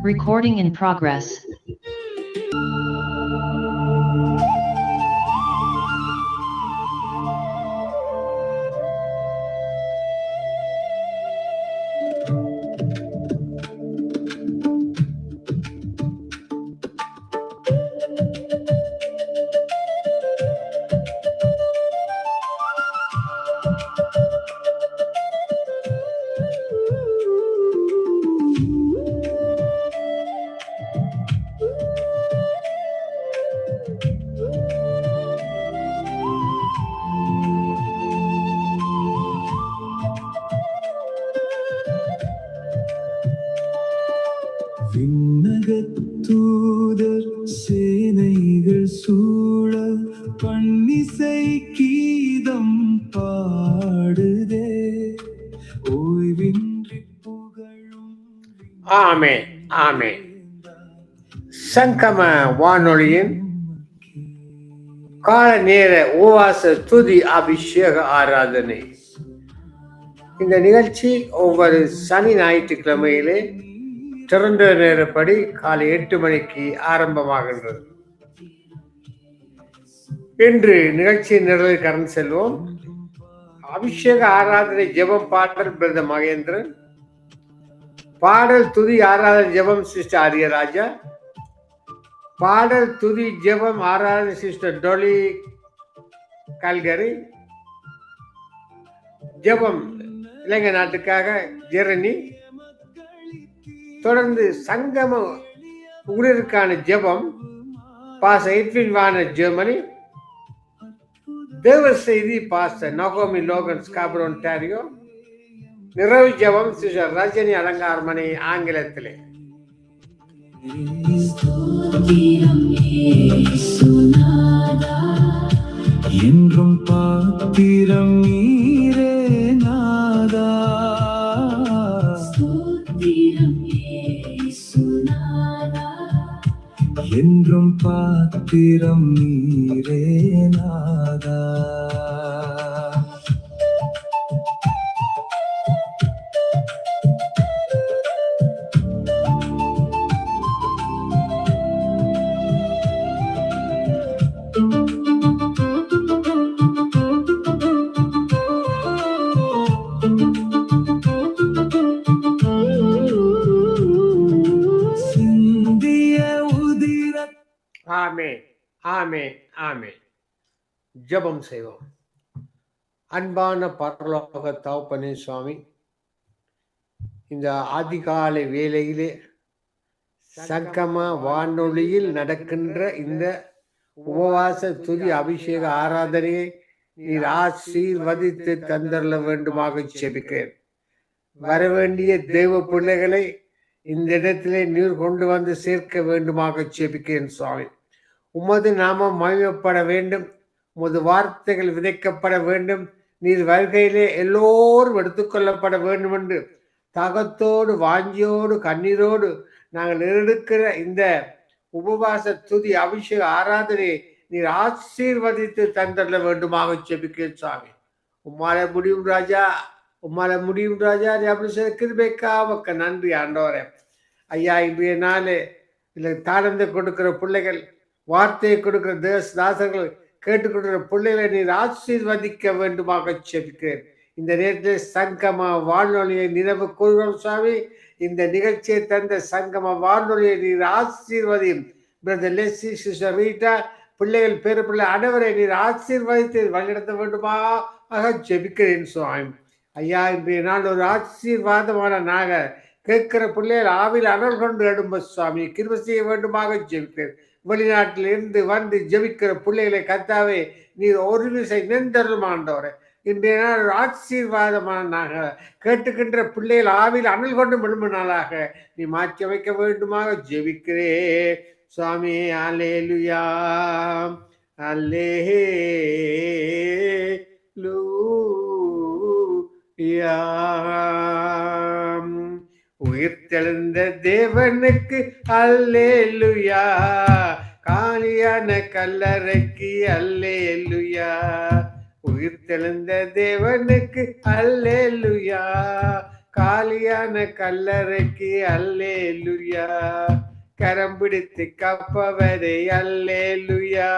Recording in progress. விண்ணகத்தூதர் சேனைகள் சூழ பன்னிசை கீதம் பாடுதே ஓய்வின்றி புகழும். ஆமே ஆமே. சங்கம வானொலியின் கால நேர உபவாச துதி அபிஷேக ஆராதனை. இந்த நிகழ்ச்சி ஒவ்வொரு சனி ஞாயிற்றுக்கிழமையிலே திறந்த நேரப்படி காலை 8 மணிக்கு ஆரம்பமாகின்றது. இன்று நிகழ்ச்சியின் நிரலில் கடந்து செல்வோம். அபிஷேக ஆராதனை ஜெபம் பாடல் பிரத மகேந்திரன், பாடல் துதி ஆராதனை ஜெபம் சிஸ்டர் ஆரியராஜா, பாடல் துதி ஜெபம் ஆராதனை சிஸ்டர் டொலி கல்கரி, ஜெபம் இலங்கை நாட்டுக்காக ஜெரணி, தொடர்ந்து சங்கம ஊழியருக்கான ஜெபம் பாச எட்வின் வானர் ஜெர்மனி, தேவ செய்தி பாஸ்டர் நகோமி லோகன் ஸ்காபர் ஒன்டாரியோ, நிறைவு ஜெபம் சிஸ்டர் ரஜினி அலங்காரமணி ஆங்கிலத்திலே. என்றும் பாத்திரம் நீரே நாதா, என்றும் பாத்திரம் நீரே நாதா. ஆமே ஆமே ஆமே. ஜெபம் செய்வோம். அன்பான பரலோக தகப்பனே சுவாமி, இந்த அதிகாலை வேளையிலே சங்கம வானொலியில் நடக்கின்ற இந்த உபவாச துதி அபிஷேக ஆராதனையை நீர் ஆசீர்வதித்து தந்தரல வேண்டுமாக ஜெபிக்கிறேன். வரவேண்டிய தெய்வ பிள்ளைகளை இந்த இடத்திலே நீர் கொண்டு வந்து சேர்க்க வேண்டுமாக ஜெபிக்கிறேன் சுவாமி. உமது நாமம் மகிமைப்பட வேண்டும், உமது வார்த்தைகள் விதைக்கப்பட வேண்டும், நீர் வருகையிலே எல்லோரும் எடுத்துக்கொள்ளப்பட வேண்டும் என்று தாகத்தோடு வாஞ்சியோடு கண்ணீரோடு நாங்கள் எடுக்கிற இந்த உபவாச துதி அபிஷேக ஆராதனை நீர் ஆசீர்வதித்து தந்தரல வேண்டுமாக ஜெபிக்கிறேன் சுவாமி. உம்மால முடியும் ராஜா, உம்மால முடியும் ராஜா. நீ அப்படி செய்ய கிருபைக்காக நன்றி ஆண்டவரே. ஐயா, இன்றைய நாள் இல்லை தாளந்தை கொடுக்கிற பிள்ளைகள், வார்த்தையை கொடுக்கிற தாசர்கள், கேட்டுக்கொடுக்கிற பிள்ளைகளை நீர் ஆசீர்வதிக்க வேண்டுமாக ஜெபிக்கிறேன். இந்த நேரத்தில் சங்கம வானொலியை நினைவு கூறுகிறோம் சுவாமி. இந்த நிகழ்ச்சியை தந்த சங்கம வானொலியை நீர் ஆசீர்வதியும். பிரதர் லெஸ்ஸி, சிஸ்டர் ரீட்டா, பிள்ளைகள் பேர பிள்ளை அனைவரை நீர் ஆசீர்வதித்து வழிநடத்த வேண்டுமாக ஜெபிக்கிறேன் சுவாமி. ஐயா, இன்றைய நாள் ஒரு ஆசீர்வாதமான நாக கேட்கிற பிள்ளைகள் ஆவில் அனல் கொண்டு எழும்ப சுவாமி கிருபை செய்ய வேண்டுமாக ஜெபிக்கிறேன். வெளிநாட்டில் இருந்து வந்து ஜெபிக்கிற பிள்ளைகளை கர்த்தாவே நீர் ஒரு விசை நின்றரும் ஆண்டவரே. இன்றைய நாள் ஒரு ஆசீர்வாதமான நாக கேட்டுக்கின்ற பிள்ளைகள் ஆவில் அனல் கொண்டு எழும்ப நாளாக நீ மாற்றி வைக்க வேண்டுமாக ஜெபிக்கிறே சுவாமி. அல்லேலூயா அல்லேலூயா. உயிர்த்தெழுந்த தேவனுக்கு அல்லேலூயா, காலியான கல்லறைக்கு அல்லேலூயா. உயிர்த்தெழுந்த தேவனுக்கு அல்லேலூயா, காலியான கல்லறைக்கு அல்லேலுயா, கரம் பிடித்து காப்பவரே அல்லேலுயா,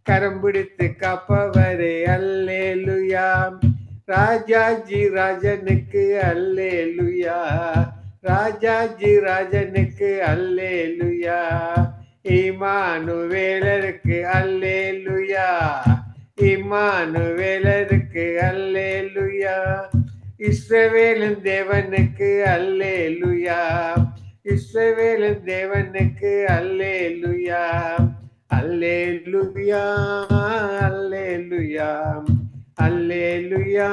கரம் பிடித்து காப்பவரே அல்லேலுயா, ராஜாஜி ராஜனுக்கு அல்லேலுயா, ராஜாஜி ராஜனுக்கு அல்லேலுயா, இமானுவேலருக்கு அல்லேலுயா, இமானுவேலருக்கு அல்லேலுயா, இஸ்ரவேலின் தேவனுக்கு அல்லேலுயா, இஸ்ரவேலின் தேவனுக்கு அல்லேலுயா, அல்லேலுயா, அல்லேலுயா, அல்லேலுயா,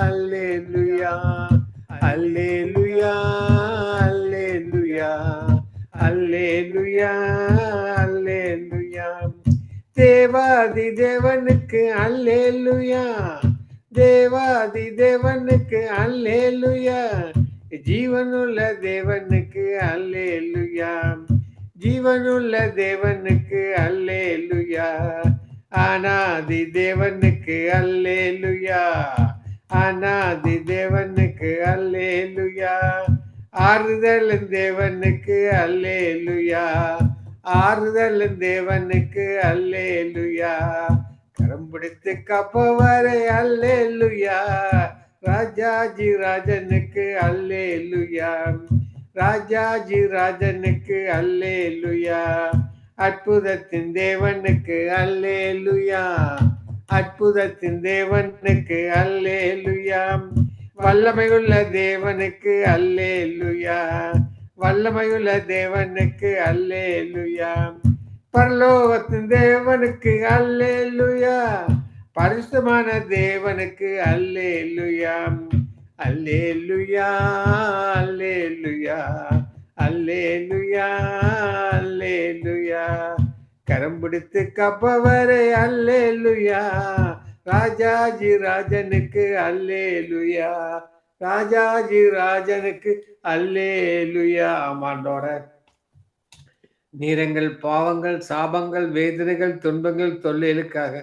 அல்லேலுயா, அல்லேலுயா, அல்லேலுயா, அல்லேலுயா, அல்லேலுயா, தேவாதி தேவனுக்கு அல்லேலுயா, தேவாதி தேவனுக்கு அல்லேலுயா, ஜீவனுள்ள தேவனுக்கு அல்லேலுயா, ஜீவனுள்ள தேவனுக்கு அல்லேலுயா, அநாதி தேவனுக்கு அல்லேலுயா, அநாதி தேவனுக்கு அல்லேலுயா, ஆறுதல் தேவனுக்கு அல்லேலுயா, ஆறுதல் தேவனுக்கு அல்லேலுயா, கரம் பிடித்து காப்பவரே அல்லேலுயா, ராஜாஜி ராஜனுக்கு அல்லேலுயா, ராஜாஜி ராஜனுக்கு அல்லேலுயா, அற்புதத்தின் தேவனுக்கு அல்லேலுயா, அற்புதத்தின் தேவனுக்கு அல்லேலுயா, வல்லமையுள்ள தேவனுக்கு அல்லேலுயா, வல்லமையுள்ள தேவனுக்கு அல்லேலுயா, பரலோகத்தின் தேவனுக்கு அல்லேலுயா, பரிசுத்தமான தேவனுக்கு அல்லேலுயா, அல்லேலுயா, அல்லேலுயா, அல்லேலுயா, அல்லேலுயா, கரம் பிடித்து காப்பவரே அல்லேலுயா, ராஜாஜி ராஜனுக்கு அல்லேலுயா, ராஜாஜி ராஜனுக்கு அல்லேலுயா. ஆமாண்டோர நீரங்கள் பாவங்கள் சாபங்கள் வேதனைகள் துன்பங்கள் தொல்லைகளுக்காக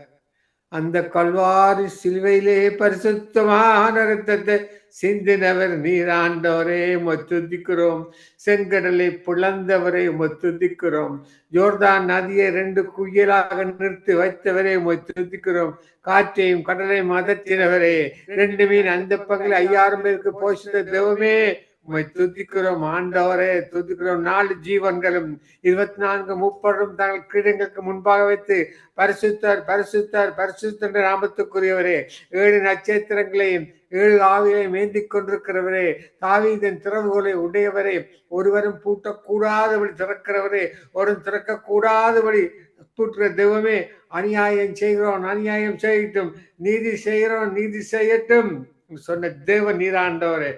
அந்த கல்வாரி சிலுவையிலே பரிசுத்தமான இரத்தத்தை சிந்தினவர் நீராண்டவரே மொத்துதிக்கிறோம், செங்கடலை புலந்தவரை மொத்துதிக்கிறோம், ஜோர்தான் நதியை 2 குயிலாக நிறுத்தி வைத்தவரே மொத்துதிக்கிறோம், காற்றையும் கடலையும் மதத்தினவரே 2 மீன் அந்த பகல் 5000 பேருக்கு போஷித்த தெய்வமே உம்மை துதிக்கிறோம் ஆண்டவரே, துதிக்கிறோம். 4 ஜீவன்களும் 24 முப்பரும் தங்கள் கிரீடங்களுக்கு முன்பாக வைத்து பரிசுத்தர் பரிசுத்தர் பரிசுத்தர் நாமத்துக்குரியவரே, 7 நட்சத்திரங்களையும் 7 ஆவிகளையும் ஏந்திக் கொண்டிருக்கிறவரே, தாவீதின் திறவுகளை உடையவரே, ஒருவரும் பூட்டக்கூடாதபடி திறக்கிறவரே, ஒருவரும் திறக்கக்கூடாதபடி பூட்டுற தெய்வமே, அநியாயம் செய்கிறோம் அநியாயம் செய்யட்டும், நீதி செய்கிறோம் நீதி செய்யட்டும் சொன்ன தேவ நீராண்டவரே,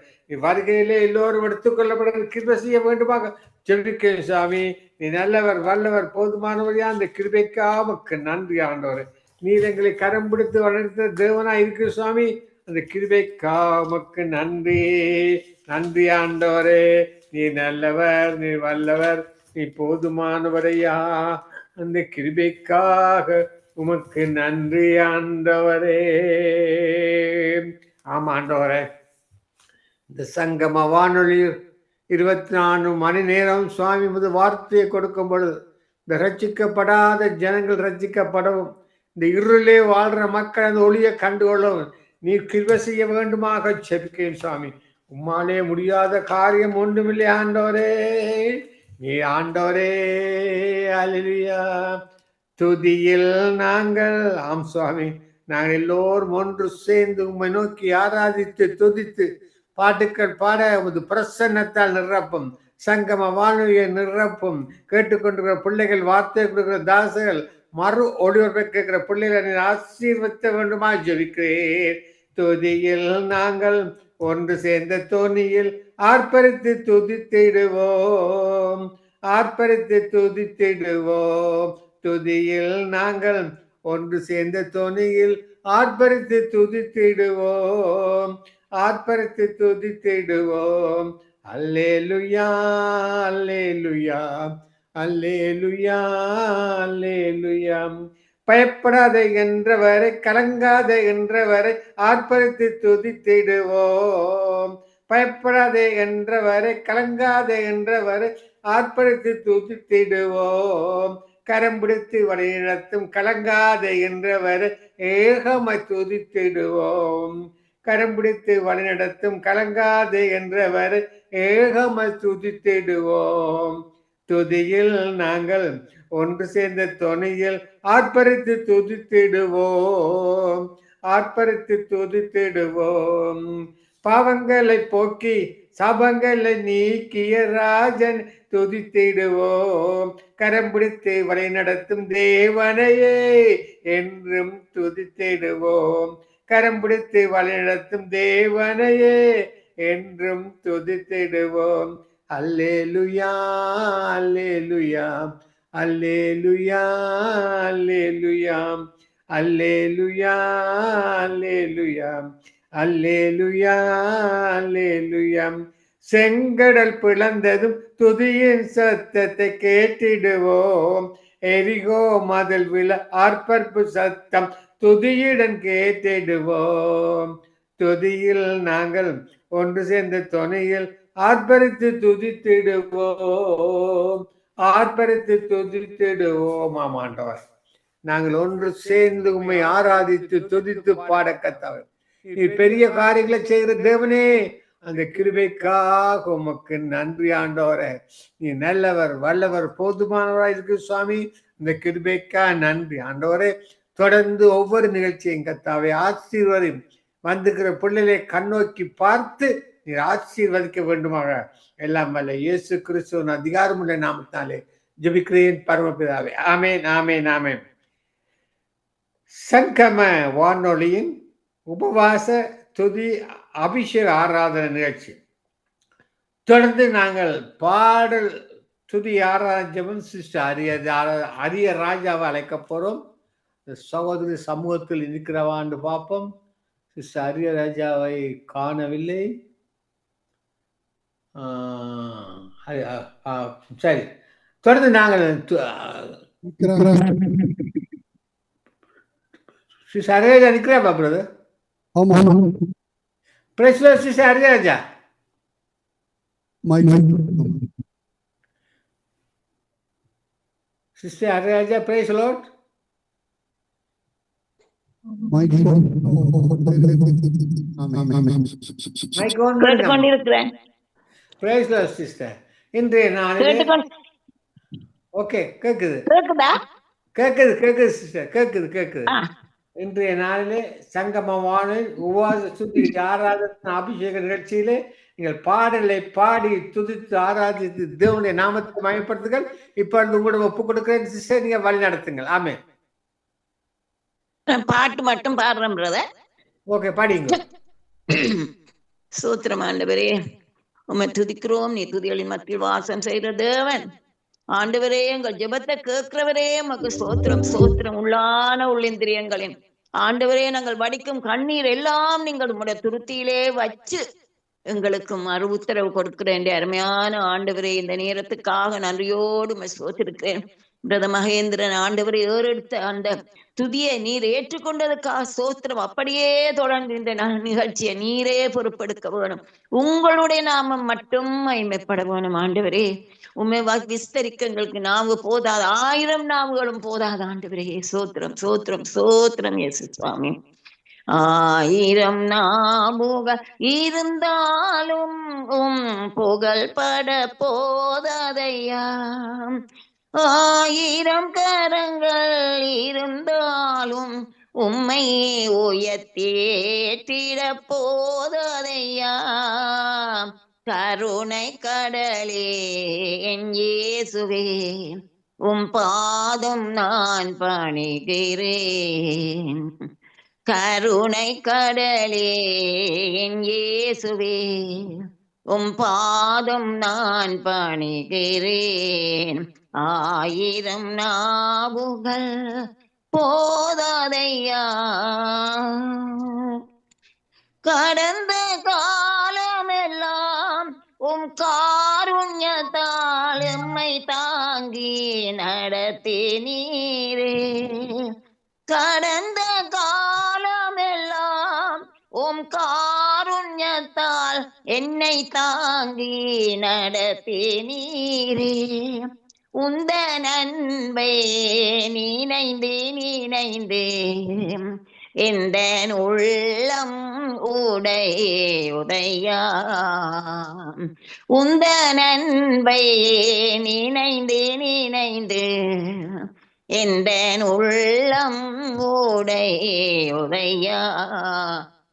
வருகையிலே எல்லோரும் எடுத்துக்கொள்ளப்பட கிருபை செய்ய வேண்டுமாக ஜெபிக்கிறேன் சாமி. நீ நல்லவர் வல்லவர் போதுமானவரையா, அந்த கிருபைக்காமக்கு நன்றி ஆண்டவரே. நீர் எங்களை கரம் பிடித்து வளர்த்த தேவனா இருக்கிற சுவாமி, அந்த கிருபைக்காமக்கு நன்றி நன்றி ஆண்டவரே. நீ நல்லவர் நீ வல்லவர் நீ போதுமானவரையா, அந்த கிருபைக்காக உமக்கு நன்றி ஆண்டவரே. ஆமா ஆண்டவரே, இந்த சங்கம வானொலியில் 24 மணி நேரம் சுவாமி முது வார்த்தையை கொடுக்கும் பொழுது இந்த ரட்சிக்கப்படாத ஜனங்கள் ரட்சிக்கப்படவும், இந்த இருளிலே வாழ்ற மக்கள் அந்த ஒளியை கண்டுகொள்ளவும் நீர் கிருபை செய்ய வேண்டுமாக செபிக்கிறேன் சுவாமி. உம்மாலே முடியாத காரியம் ஒன்றுமில்லை ஆண்டவரே, நீ ஆண்டவரே. அல்லேலூயா. துதியில் நாங்கள் ஆம் சுவாமி, நாங்கள் எல்லோரும் ஒன்று சேர்ந்து உம்மை நோக்கி ஆராதித்து துதித்து பாட்டுக்கள் பாட உமது பிரசன்னத்தால் நிரப்பும், சங்கம வானொலியை நிரப்பும், கேட்டுக்கொண்டிருக்கிற பிள்ளைகள், வார்த்தை கொடுக்கிற தாசர்கள், மறு ஒளிபரப்பை கேட்கிற பிள்ளைகளை ஆசீர்வதிக்க வேண்டுமா ஜெபிக்கிறேன். துதியில் நாங்கள் ஒன்று சேர்ந்த தோணியில் ஆர்ப்பரித்து துதித்திடுவோம், ஆர்ப்பரித்து துதித்திடுவோம். துதியில் நாங்கள் ஒன்று சேர்ந்த தோணியில் ஆர்ப்பரித்து துதித்திடுவோம், ஆர்ப்பரித்து துதித்திடுவோம். அல்லேலுயா அல்லேலுயா அல்லேலுயா அல்லேலுயா. பயப்படாத என்றவரை கலங்காத என்றவரை ஆர்ப்பரித்து துதித்திடுவோம், பயப்படாதே என்றவரை, கலங்காதே என்றவரை ஆர்ப்பரித்து துதித்திடுவோம். கரம் பிடித்து வழிநடத்தும் கலங்காதே என்றவரை ஏகமாய் துதித்திடுவோம். கரம் பிடித்து வழிநடத்தும் கலங்காதே என்றவரை ஏகமாய் துதித்திடுவோம். துதியில் நாங்கள் ஒன்று சேர்ந்த துணையில் ஆர்ப்பரித்து துதித்திடுவோம். ஆர்ப்பரித்து துதித்திடுவோம். பாவங்களை போக்கி சாபங்களை நீக்கிய ராஜன் துதித்திடுவோம். கரம் பிடித்து வழி நடத்தும் தேவனையே என்றும் துதித்திடுவோம். கரம் பிடித்து வழி நடத்தும் தேவனையே என்றும் துதித்திடுவோம். அல்லேலுயா அல்லேலுயா அல்லேலுயா அல்லேலுயா அல்லேலுயா அல்லேலுயா அல்லேலுயா அல்லேலுயா. செங்கடல் பிளந்ததும் துதியின் சத்தத்தை கேட்டிடுவோம். எரிகோ மதில் விழ ஆர்ப்பரிப்பு சத்தம் துதியுடன் கேட்டிடுவோம். துதியில் நாங்கள் ஒன்று சேர்ந்த துணையில் ஆர்ப்பரித்து துதித்திடுவோம். ஆர்ப்பரித்து துதித்திடுவோம். ஆமாண்டவர், நாங்கள் ஒன்று சேர்ந்து உம்மை ஆராதித்து துதித்து பாட கர்த்தாவே. நீ பெரிய காரியங்களை செய்கிற தேவனே, அந்த கிருபைக்காக உமக்கு நன்றி ஆண்டவரே. நீ நல்லவர், வல்லவர், போதுமானவராக இருக்கு சுவாமி. இந்த கிருபைக்கா நன்றி ஆண்டவரே. தொடர்ந்து ஒவ்வொரு நிகழ்ச்சியும் கர்த்தாவே ஆசீர்வதியும். வந்துக்கிற பிள்ளைகளை கண்ணோக்கி பார்த்து நீர் ஆசீர்வதிக்க வேண்டுமாக எல்லாம் வல்ல இயேசு கிறிஸ்துவின் அதிகாரமுள்ள நாமத்தாலே ஜெபிக்கிறேன் பரமபிதாவே. ஆமேன் ஆமேன் ஆமேன். சங்கம வானொலியின் உபவாச துதி அபிஷேக ஆராதனை நிகழ்ச்சி. தொடர்ந்து நாங்கள் பாடல் துதி ஆராதனை சிஸ்டர் அரிய ராஜாவை அழைக்க போறோம். சகோதரி சமூகத்தில் இருக்கிறவான்னு பார்ப்போம். சிஸ்டர் அரிய ராஜாவை காணவில்லை. சரி, தொடர்ந்து நாங்கள் சிஸ்டர் அரியராஜா நிற்கிறா brother. Sister Ariyaraja sister Ariyaraja praise Lord. இன்றைய நாளிலே ஓகே கேக்குது கேக்குது சிஸ்டர் கேக்குது. இன்றைய நாளிலே சங்கமமான உபவாச சுத்தி ஆராதனை அபிஷேக நிகழ்ச்சியிலே நீங்கள் பாடலை பாடி துதித்து ஆராதித்து தேவனுடைய நாமத்தை மயப்படுத்துங்கள். இப்பொழுது உங்களோட ஒப்பு கொடுக்கிறேன் சிஸ்டர், நீங்க வழி நடத்துங்கள். ஆமே. பாட்டு மட்டும் பாடுறேன் பிரதர். ஓகே, பாடிங்க. சூத்திரம் ஆண்டவரே, உம்மை துதிக்கிறோம். நீ துதிகளின் மத்தியில் வாசம் செய்கிற தேவன். ஆண்டவரே, எங்கள் ஜெபத்தை கேட்கிறவரே, உமக்கு சோத்திரம் சோத்திரம். உள்ளான உள்ளிந்திரியங்களின் ஆண்டவரே, நாங்கள் வடிக்கும் கண்ணீர் எல்லாம் நீங்கள் உம்முடைய துருத்தியிலே வச்சு எங்களுக்கு மறு உத்தரவு கொடுக்கிறேன். அருமையான ஆண்டவரே, இந்த நேரத்துக்காக நன்றியோடு உம்மை சோத்திருக்கிறேன். பிரத மகேந்திரன் ஆண்டவரை ஏறெடுத்த அந்த துதியை நீர் ஏற்றுக்கொண்டதுக்காக சோத்திரம். அப்படியே தொடர்ந்து இந்த நிகழ்ச்சியை நீரே பொறுப்பெடுக்க வேணும். உங்களுடைய நாமம் மட்டும் மகிமைப்பட வேணும். ஆண்டவரே, உண்மை விஸ்தரிக்க எங்களுக்கு நாவு போதாது, 1000 நாவுகளும் போதாது. ஆண்டவரே, சோத்திரம் சோத்திரம் சோத்திரம் இயேசு சுவாமி. 1000 நாவுகள் இருந்தாலும் புகழ் பட போதாதையா. 1000 கரங்கள் இருந்தாலும் உம்மை உயர்த்தேற்றிட போதையா. கருணை கடலே என் இயேசுவே, உம் பாதம் நான் பணிகிறேன். கருணை கடலே என் இயேசுவே, உம் பாதம் நான் பணிகிறேன். 1000 நாவுகள் போதாதையா. கடந்த காலமெல்லாம் உம் காருண்யத்தால் எம்மை தாங்கி நடத்தி நீரே. கடந்த காலமெல்லாம் உம் காருண்யத்தால் என்னை தாங்கி நடத்தினீரே. உந்தன் அன்பை நினைந்து நினைந்து எந்த உள்ளம் உடையா. உந்தன் அன்பை நினைந்து நினைந்து எந்த உள்ளம் உடையா.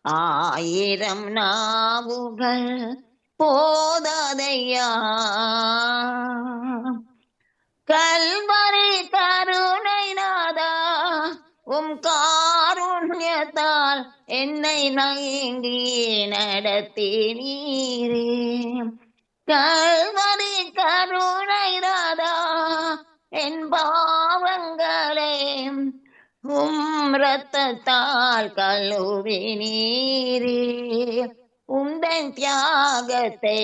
ஆயிரம் நாவுகள் போதாதையா. கல்வரி கருணை நாதா, உம் காருண்யத்தால் என்னை நயங்கி நடத்தினீரே. கல்வரி கருணை நாதா, என் பாவங்களே உம் இரத்தத்தால் கழுவினீரே. உந்தன் தியாகத்தை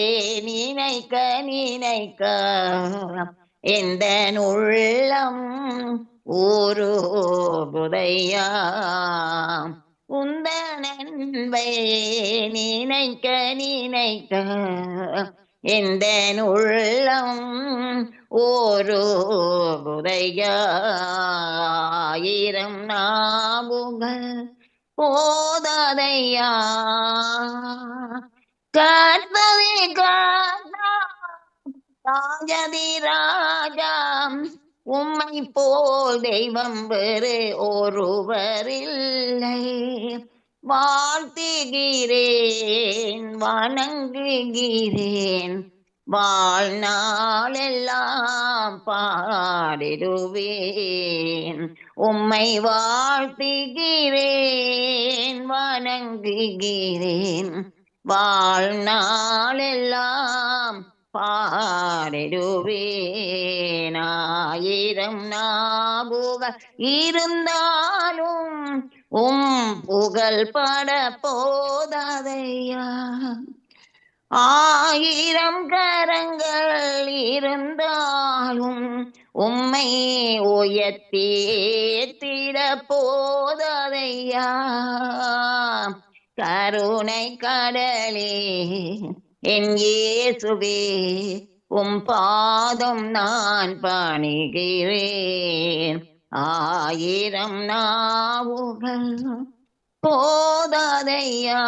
நினைக்க நினைக்க எந்த உள்ளம் ஊருகுதையா. உந்தன் அன்பை நினைக்க நினைக்க எந்த உள்ளம் ஊருகுதையா. ஆயிரம் நாவுகள் போதாதையா. கர்த்தவே கர்த்தா, ராஜதி ராஜா, உம்மை போல் தெய்வம் வேறு ஒருவரில்லை. வாழ்த்துகிறேன் வணங்குகிறேன், வாழ்நாளெல்லாம் பாடிடுவேன். உம்மை வாழ்த்துகிறேன் வணங்குகிறேன், வாழ்நாளெல்லாம் பாடிடுவேன். ஆயிரம் நாவுகள் இருந்தாலும் உம் புகழ் பட போதாதையா. ஆயிரம் கரங்கள் இருந்தாலும் உம்மை உயர்த்திட போதாதையா. கருணை கடலே என் இயேசுவே, உம் பாதம் நான் பணிகிறேன். ஆயிரம் நாவுகள் போதாதையா.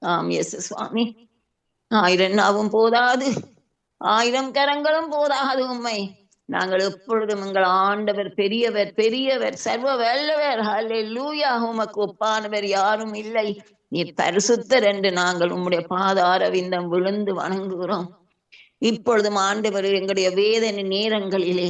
ஆம் இயேசு சுவாமி, ஆயிரம் நாவும் போதாது, ஆயிரம் கரங்களும் போதாது. உம்மை நாங்கள் எப்பொழுதும் எங்கள் ஆண்டவர் பெரியவர் பெரியவர் சர்வ வல்லவர், ஹல்லேலூயா, உமக்கு ஒப்பானவர் யாரும் இல்லை, நீர் பரிசுத்தர் என்று நாங்கள் உம்முடைய பாதார விந்தம் விழுந்து வணங்குகிறோம். இப்பொழுதும் ஆண்டவர் எங்களுடைய வேதனை நேரங்களிலே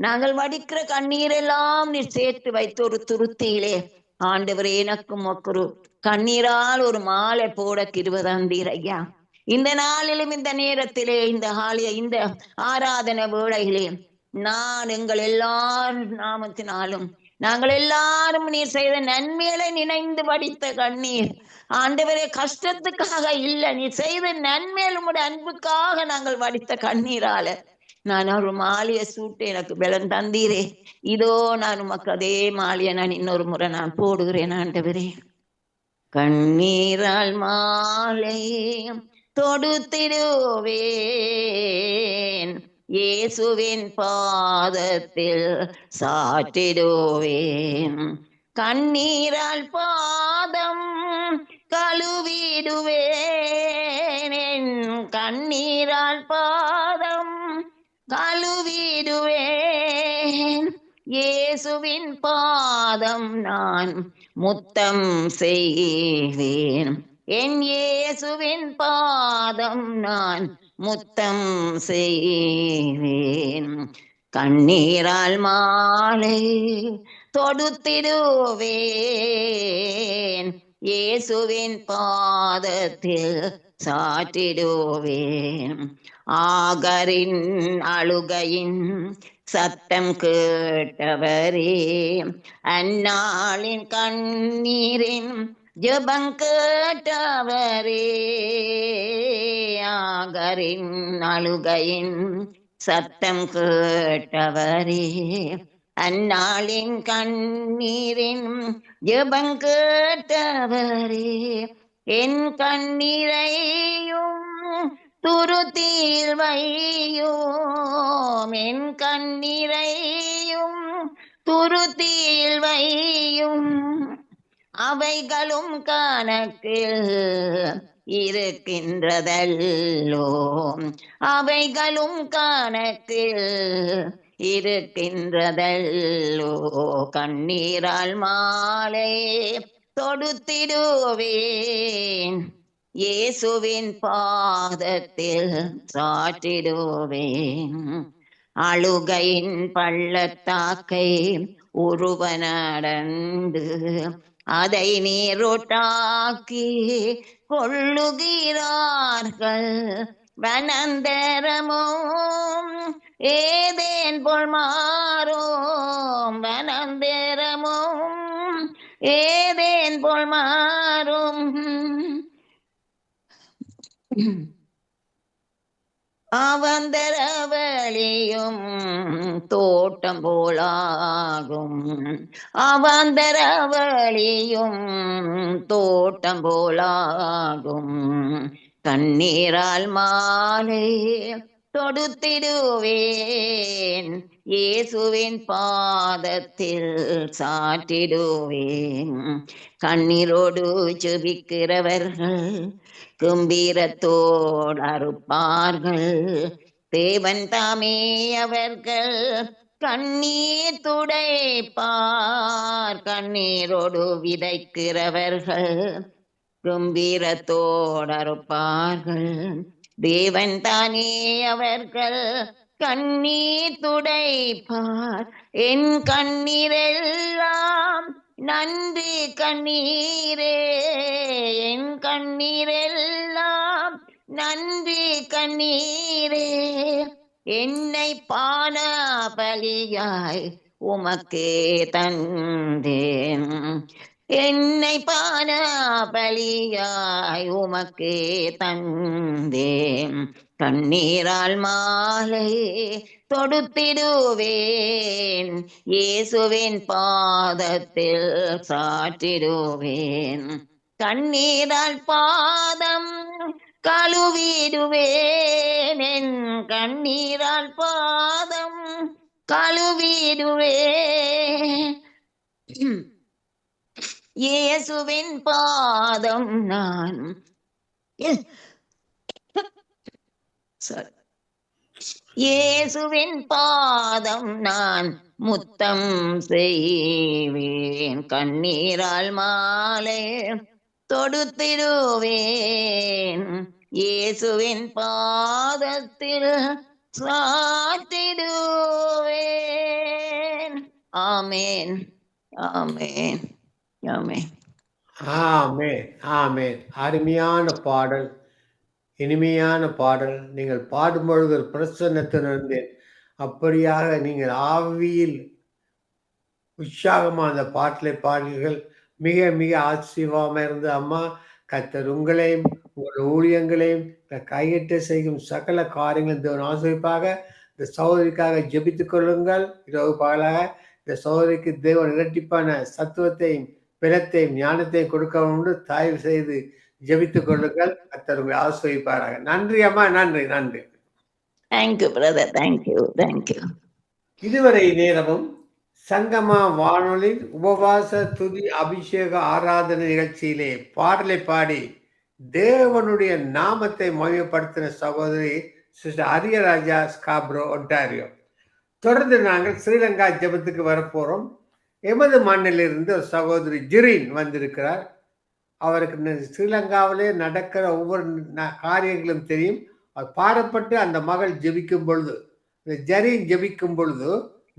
நாங்கள் வடிக்கிற கண்ணீரெல்லாம் நீர் சேர்த்து வைத்த ஒரு துருத்தியிலே ஆண்டவரே எனக்கும் ஒரு கண்ணீரால் ஒரு மாலை போட கிருபை தந்தீர் ஐயா. இந்த நாளிலும் இந்த நேரத்திலே இந்த ஆராதனை வேளையிலே நான் எங்கள் எல்லாரும் நாமத்தினாலும் நாங்கள் எல்லாரும் நீர் செய்த நன்மைகளை நினைந்து வடித்த கண்ணீர் ஆண்டவரே, கஷ்டத்துக்காக இல்ல, நீ செய்த நன்மையில் உம்முடைய அன்புக்காக நாங்கள் வடித்த கண்ணீரால நான் ஒரு மாலையை சூட்டு எனக்கு பலன் தந்தீரே. இதோ நான் உமக்கு அதே மாலையை நான் இன்னொரு முறை நான் போடுகிறேன் ஆண்டவரே. கண்ணீரால் மாலை தொடுத்திடுவேன், இயேசுவின் பாதத்தில் சாற்றிடுவேன். கண்ணீரால் பாதம் கழுவிடுவேன், கண்ணீரால் பாதம் கழுவிடுவேன். இயேசுவின் பாதம் நான் முத்தம் செய்வேன், என் இயேசுவின் பாதம் நான் முத்தம் செய்வேன். கண்ணீரால் மாலை தொடுத்திடுவேன், இயேசுவின் பாதத்தில் சாற்றிடுவேன். ஆகரின் அழுகையின் சத்தம் கேட்டவரே, அந்நாளின் கண்ணீரின் ஜெபம் கேட்டவரே. ஆகரின் அழுகையின் சத்தம் கேட்டவரே, அந்நாளின் கண்ணீரின் ஜெபம் கேட்டவரே. என் கண்ணீரையும் துருத்தியில் வையும், என் கண்ணீரையும் துருத்தியில் வையும், அவைகளும் கணக்கில் இருக்கின்றதல்லோ, அவைகளும் கணக்கில் இருக்கின்றதல்லோ. கண்ணீரால் மாலை தொடுத்திடுவேன், இயேசுவின் பாதத்தில் சாற்றிடுவேன். அழுகையின் பள்ளத்தாக்கை உருவ நடந்து அதை நீரோட்டாக்கி கொள்ளுகிறார்கள். வனந்தரமும் ஏதேன் போல் மாறும், வனந்தரமும் ஏதேன் போல் மாறும். அவந்தரவழியும் தோட்டம் போலாகும், அவந்தரவழியும் தோட்டம் போலாகும். கண்ணீரால் மாலை தொடுத்திடுவேன், இயேசுவின் பாதத்தில் சாற்றிடுவேன். கண்ணீரோடு ஜெபிக்கிறவர்கள் கம்பீரத்தோடு அறுப்பார்கள். தேவன் தாமே அவர்கள் கண்ணீர் துடைப்பார். கண்ணீரோடு விதைக்கிறவர்கள் கம்பீரத்தோடு அறுப்பார்கள். தேவன் தானே அவர்கள் கண்ணீர் துடைப்பார். என் கண்ணீரெல்லாம் நன்றி கண்ணீரே, என் கண்ணீரெல்லாம் நன்றி கண்ணீரே. என்னை பான பலியாய் உமக்கே தந்தேன், என்னை பான பலியாய் உமக்கே தந்தேன். கண்ணீரால் மாலை தொடுத்திடுவேன், இயேசுவின் பாதத்தில் சாற்றிடுவேன். கண்ணீரால் பாதம் கழுவிடுவேன், என் கண்ணீரால் பாதம் கழுவிடுவேன். இயேசுவின் பாதம் நான் இயேசுவின் பாதம் நான் முத்தம் செய்வேன். கண்ணீரால் மாலை தொடுத்திடுவேன், இயேசுவின் பாதத்தில் சாத்திடுவேன். ஆமேன், ஆமேன், ஆமேன், ஆமென், ஆமென். அருமையான பாடல், இனிமையான பாடல். நீங்கள் பாடும்பொழுது ஒரு பிரசன்னத்தில் இருந்தேன். அப்படியாக நீங்கள் ஆவியில் உற்சாகமாக அந்த பாட்டிலை பாடுங்கள். மிக மிக ஆச்சரியமாக இருந்து அம்மா கர்த்தர் உங்களையும் உங்கள் ஊழியங்களையும் கையிட்டு செய்யும் சகல காரியங்களும் தேவன் ஆசிரியப்பாக. இந்த சகோதரிக்காக ஜெபித்துக் கொள்ளுங்கள். இரவு பகலாக இந்த சகோதரிக்கு தேவன் இரட்டிப்பான சத்துவத்தையும் பிறத்தையும் ஞானத்தையும் கொடுக்க உண்டு. தயவு செய்து ஜெபித்துக் கொள்ளுங்கள். கர்த்தர் உங்களை ஆசீர்வதிப்பாராக. நன்றி அம்மா, நன்றி, நன்றி. Thank you brother, thank you, thank you. இதுவரை நேரமும் சங்கமா வானொலி உபவாச துதி அபிஷேக ஆராதனை நிகழ்ச்சியிலே பாடலை பாடி தேவனுடைய நாமத்தை மகிமைப்படுத்தின சகோதரி சிஸ்டர் அரியராஜா ஸ்காப்ரோ, ஒன்டாரியோ. தொடர்ந்து நாங்கள் ஸ்ரீலங்கா ஜெபத்துக்கு வரப்போறோம். எமது மண்ணிலிருந்து ஒரு சகோதரி ஜிரீன் வந்திருக்கிறார். அவருக்கு ஸ்ரீலங்காவிலே நடக்கிற ஒவ்வொரு காரியங்களும் தெரியும். அவர் பாடப்பட்டு அந்த மகள் ஜெபிக்கும் பொழுது, இந்த ஜரீன் ஜெபிக்கும் பொழுது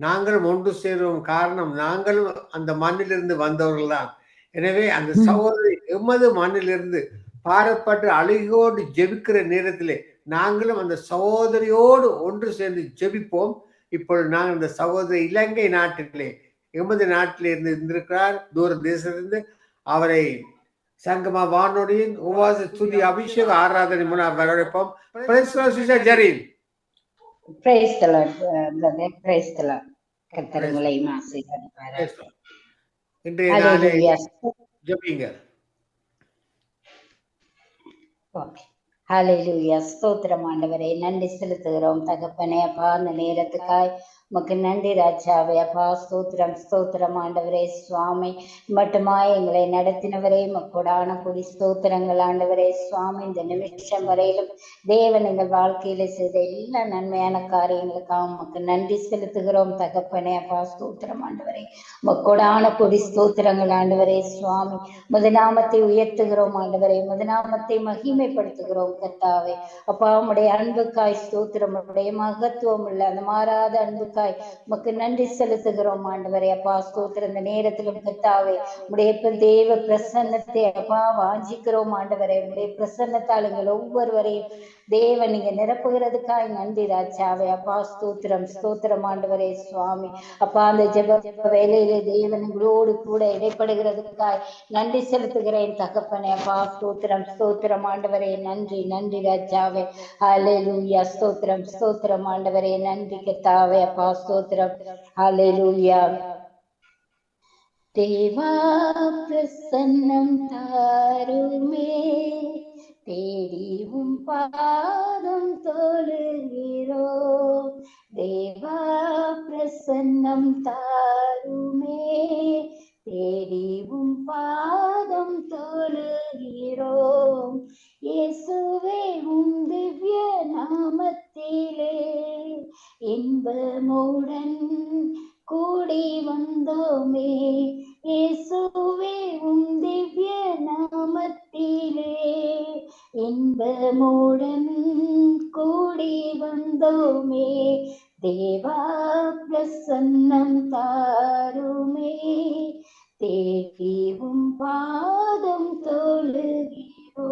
நாங்களும் ஒன்று சேருவோம். காரணம், நாங்களும் அந்த மண்ணிலிருந்து வந்தவர்கள் தான். எனவே அந்த சகோதரி எமது மண்ணிலிருந்து பாடப்பட்டு அழுகையோடு ஜெபிக்கிற நேரத்திலே நாங்களும் அந்த சகோதரியோடு ஒன்று சேர்ந்து ஜெபிப்போம். இப்பொழுது நாங்கள் இந்த சகோதரி இலங்கை நாட்டிலே எமது நாட்டிலே இருந்து இருந்திருக்கிறார், தூர தேசத்திலிருந்து. அவரை சங்கமா வானொலியின் உபவாச துதி அபிஷேக ஆராதனை மூலம் வரவேற்போம். Zareen. Praise the Lord, brother. Praise the Lord. கர்த்தர் உங்களையும் ஆசீர்வதிப்பாராக. இன்றைய நாளே ஜெபிங்க. ஓகே. ஹalleluya. ஸ்தோத்திரம் ஆண்டவரே, நன்றி செலுத்துகிறோம் தகப்பனே. அப்பா அந்த நேரத்துக்காய் உமக்கு நன்றி ராஜாவே. அப்பா ஸ்தோத்திரம் ஸ்தோத்திரம் ஆண்டவரே. சுவாமி மட்டுமாய் எங்களை நடத்தினவரே மக்கோடான கொடி ஸ்தோத்திரங்கள் ஆண்டவரே. சுவாமி இந்த நிமிஷம் வரையிலும் தேவன் எங்கள் வாழ்க்கையில செய்த எல்லா நன்மையான காரியங்களுக்காக உமக்கு நன்றி செலுத்துகிறோம் தகப்பனே. அப்பா ஸ்தோத்திரம் ஆண்டவரே. மக்கோடான கொடி ஸ்தோத்திரங்கள் ஆண்டவரே. சுவாமி முதநாமத்தை உயர்த்துகிறோம் ஆண்டவரே. முதநாமத்தை மகிமைப்படுத்துகிறோம் கர்த்தாவே. அப்பா உம்முடைய அன்புக்காய் ஸ்தோத்திரம், உம்முடைய மகத்துவம் உள்ள அந்த மாறாத அன்புக்காய் உமக்கு நன்றி செலுத்துகிறோம் ஆண்டவரே. அப்பா ஸ்தோத்திரம் இந்த நேரத்திலும் கர்த்தாவே உம்முடைய தேவ பிரசன்னத்தை அப்பா வாஞ்சிக்கிறோம் ஆண்டவரே. உம்முடைய பிரசன்னத்தால் எங்கள் ஒவ்வொருவரையும் தேவன் நீங்க நிரப்புகிறதுக்காய் நன்றி ராஜாவே. அப்பா ஸ்தோத்திரம் ஸ்தோத்திரம் ஆண்டவரே. சுவாமி அப்பா அந்த ஜெப வேலையிலே தேவன் எங்களோடு கூட இடைப்படுகிறதுக்காய் நன்றி செலுத்துகிறேன் தகப்பனே. அப்பா ஸ்தோத்திரம் ஸ்தோத்திரம் ஆண்டவரே. நன்றி நன்றி ராஜாவே. ஹalleluya. ஸ்தோத்திரம் ஸ்தோத்திரம் ஆண்டவரே. நன்றி கர்த்தாவே. அப்பா ஸ்தோத்திரம். ஹalleluya. தேவா பிரசன்னம் தாருமே, தேடிவும் பாதம் தொழுகிறோ. தேவா பிரசன்னம் தாருமே, தேடிவும் பாதம் தொழுகிறோம். இயேசுவே உம் திவ்ய நாமத்திலே இன்பமுடன் கூடி வந்தோமே. இயேசுவே உம் திவ்ய நாமத்திலே இன்பமுடன் கூடி வந்தோமே. தேவா பிரசன்னம் தாருமே, தேடிவும் பாதம் தொழுகிறோ.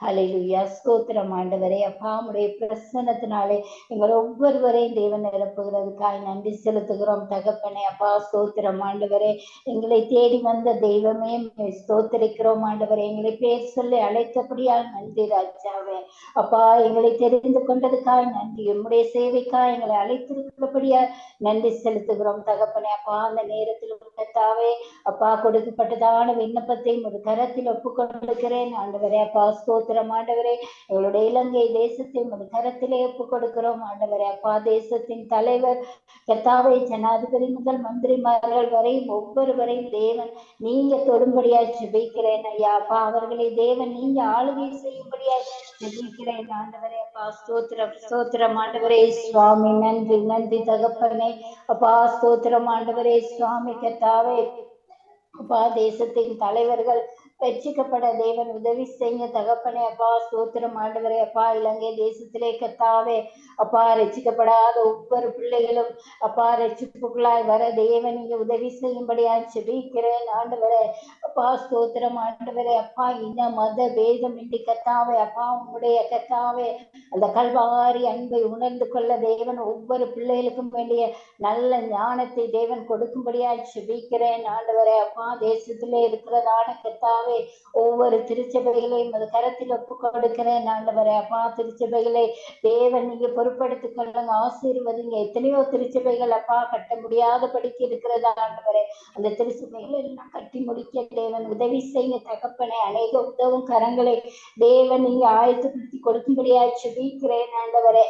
ஹalleluya. ஸ்தோத்திரம் ஆண்டவரே. அப்பா உம்முடைய பிரசன்னத்தினாலே எங்கள் ஒவ்வொருவரையும் தேவன் நிரப்புகிறதுக்காய் நன்றி செலுத்துகிறோம் தகப்பனே. அப்பா ஸ்தோத்திரம் ஆண்டவரே. எங்களை தேடி வந்த தெய்வமே ஸ்தோத்திரிக்கிறோம் ஆண்டவரே. எங்களை பேர் சொல்லி அழைத்தபடியால் நன்றி ராஜாவே. அப்பா எங்களை தெரிந்து கொண்டதுக்காய் நன்றி. உம்முடைய சேவைக்காய் எங்களை அழைத்திருக்கிறபடியால் நன்றி செலுத்துகிறோம் தகப்பனே. அப்பா அந்த நேரத்தில் கர்த்தாவே அப்பா கொடுக்கப்பட்டதான விண்ணப்பத்தை ஒரு கரத்தில் ஒப்புக்கொண்டிருக்கிறேன் ஆண்டவரே. அப்பா ஸ்தோத்திரம் ஆண்டவரே. எங்களுடைய இலங்கை தேசத்தை ஒரு கரத்திலே ஒப்புக் கொடுக்கிறோம் ஆண்டவரே. அப்பா தேசத்தின் தலைவர் கர்த்தாவே, ஜனாதிபதி முதல் மந்திரிமார்கள் வரை ஒவ்வொருவரையும் தேவன் நீங்க தொடும்படியாய் ஜெபிக்கிறேன் ஐயா. அப்பா அவர்களை தேவன் நீங்க ஆளுகை செய்யும்படியாய் ஜெபிக்கிறேன் ஆண்டவரே. அப்பா ஸ்தோத்திரம் ஸ்தோத்திரம் ஆண்டவரே. சுவாமி நன்றி நன்றி தகப்பனே. அப்பா ஸ்தோத்திரம் ஆண்டவரே. சுவாமி கர்த்தாவே அப்பா தேசத்தின் தலைவர்கள் ரட்சிக்கப்பட தேவன் உதவி செய்ய தகப்பனே. அப்பா ஸ்தோத்திரம் ஆண்டவரே. அப்பா இலங்கை தேசத்திலே கர்த்தாவே அப்பா ரட்சிக்கப்படாத ஒவ்வொரு பிள்ளைகளும் அப்பா ரட்சிப்புகளாய் வர தேவன் நீங்க உதவி செய்யும்படியாய் ஜெபிக்கிறேன் ஆண்டவரே. அப்பா ஸ்தோத்திரம் ஆண்டவரே. அப்பா இந்த மத பேதம் இன்றி கர்த்தாவே அப்பா உங்களுடைய கர்த்தாவே அந்த கல்வாரி அன்பை உணர்ந்து கொள்ள தேவன் ஒவ்வொரு பிள்ளைகளுக்கும் வேண்டிய நல்ல ஞானத்தை தேவன் கொடுக்கும்படியாய் ஜெபிக்கிறேன் ஆண்டவரே. அப்பா தேசத்திலே இருக்கிறதான கர்த்தாவே ஒவ்வொரு திருச்சபைகளையும் அது கரத்தில் ஒப்புக் கொடுக்கிறேன் ஆண்டவரே. அப்பா திருச்சபைகளை தேவன் நீங்க பொறுப்படுத்திக் கொள்ளுங்க, ஆசீர்வதிங்க. எத்தனையோ திருச்சபைகள் அப்பா கட்ட முடியாத படிக்க இருக்கிறதா ஆண்டவரே. அந்த திருச்சபைகளை எல்லாம் கட்டி முடிக்க தேவன் உதவி செய்ய தகப்பனே. அநேக உதவும் கரங்களை தேவன் நீங்க ஆயத்தப்படுத்தி கொடுக்கும்படியாய் ஜெபிக்கிறேன் ஆண்டவரே.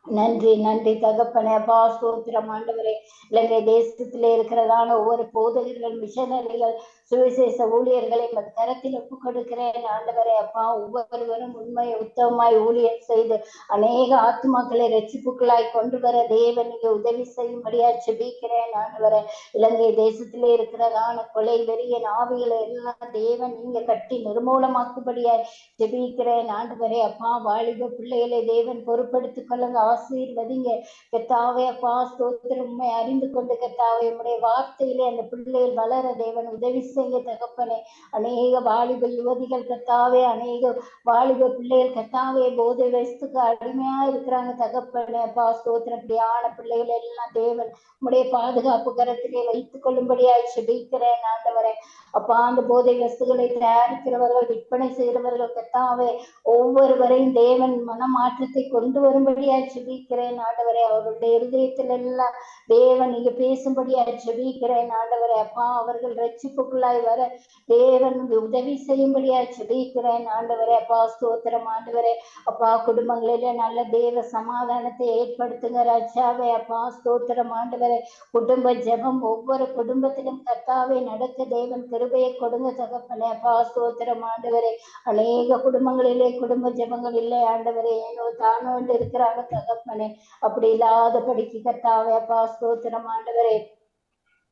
நன்றி நன்றி தகப்பனே. அப்பா ஸ்தோத்திரம் ஆண்டவரே. இலங்கை தேசத்திலே இருக்கிறதான ஒவ்வொரு போதகர்கள், மிஷனரிகள், சுவிசேஷ ஊழியர்களை கரத்தில் ஒப்புக் கொடுக்கிறேன் ஆண்டவரே. அப்பா ஒவ்வொருவரும் உண்மை உத்தமமாய் ஊழியர் செய்து அநேக ஆத்மாக்களை ரட்சிப்புகளாய் கொண்டு வர தேவன் நீங்க உதவி செய்யும்படியா ஜெபிக்கிறேன் ஆண்டவரே. இலங்கை தேசத்திலே இருக்கிறதான கொலை வெறியன் ஆவிகளை எல்லாம் தேவன் நீங்க கட்டி நிர்மூலமாக்கும்படியாய் ஜெபிக்கிறேன் ஆண்டவரே. அப்பா வாலிப பிள்ளைகளை தேவன் பொறுப்படுத்திக் கொள்ளுங்க, ஆசீர்வதிங்க கர்த்தாவே. அப்பா ஸ்தோத்திரம் உண்மை அறிந்து கொண்டு கர்த்தாவே உம்முடைய வார்த்தையிலே அந்த பிள்ளைகள் வளர தேவன் உதவி செய்ய தகப்பனே. அநேக வாலிப யுவதிகள் கர்த்தாவே, அநேக வாலிப பிள்ளைகள் கர்த்தாவே போதை வயசுக்கு அடிமையா இருக்கிறாங்க தகப்பனே. அப்பா ஸ்தோத்திரம் இப்படியான பிள்ளைகள் எல்லாம் தேவன் உம்முடைய பாதுகாப்பு கரத்திலே வைத்துக் கொள்ளும்படியாய் ஜெபிக்கிறேன் ஆண்டவரே. அப்பா அந்த போதை வஸ்துகளை தயாரிக்கிறவர்கள், விற்பனை செய்கிறவர்கள் கர்த்தாவே ஒவ்வொருவரையும் தேவன் மனமாற்றத்தை கொண்டு வரும்படியாய் ஜெபிக்கிறேன் ஆண்டவரே. அவர்களுடைய இருதயத்தில் எல்லாம் தேவன் நீங்க பேசும்படியாய் ஜெபிக்கிறேன் ஆண்டவரே. அப்பா அவர்கள் ரட்சிப்புக்குள்ள கட்டுக்குள்ளாய் வர தேவன் உதவி செய்யும்படியா ஜெபிக்கிறேன் ஆண்டவரே. அப்பா ஸ்தோத்திரம் ஆண்டவரே. அப்பா குடும்பங்களிலே நல்ல தேவ சமாதானத்தை ஏற்படுத்துங்க ராஜாவே. அப்பா ஸ்தோத்திரம் ஆண்டவரே. குடும்ப ஜெபம் ஒவ்வொரு குடும்பத்திலும் கர்த்தாவே நடக்க தேவன் கிருபையை கொடுங்க தகப்பனே. அப்பா ஸ்தோத்திரம் ஆண்டவரே. அநேக குடும்பங்களிலே குடும்ப ஜெபங்கள் இல்லை ஆண்டவரே, ஏனோ தானோ என்று இருக்கிறாங்க தகப்பனே. அப்படி இல்லாதபடிக்கு கர்த்தாவே அப்பா ஸ்தோத்திரம் ஆண்டவரே.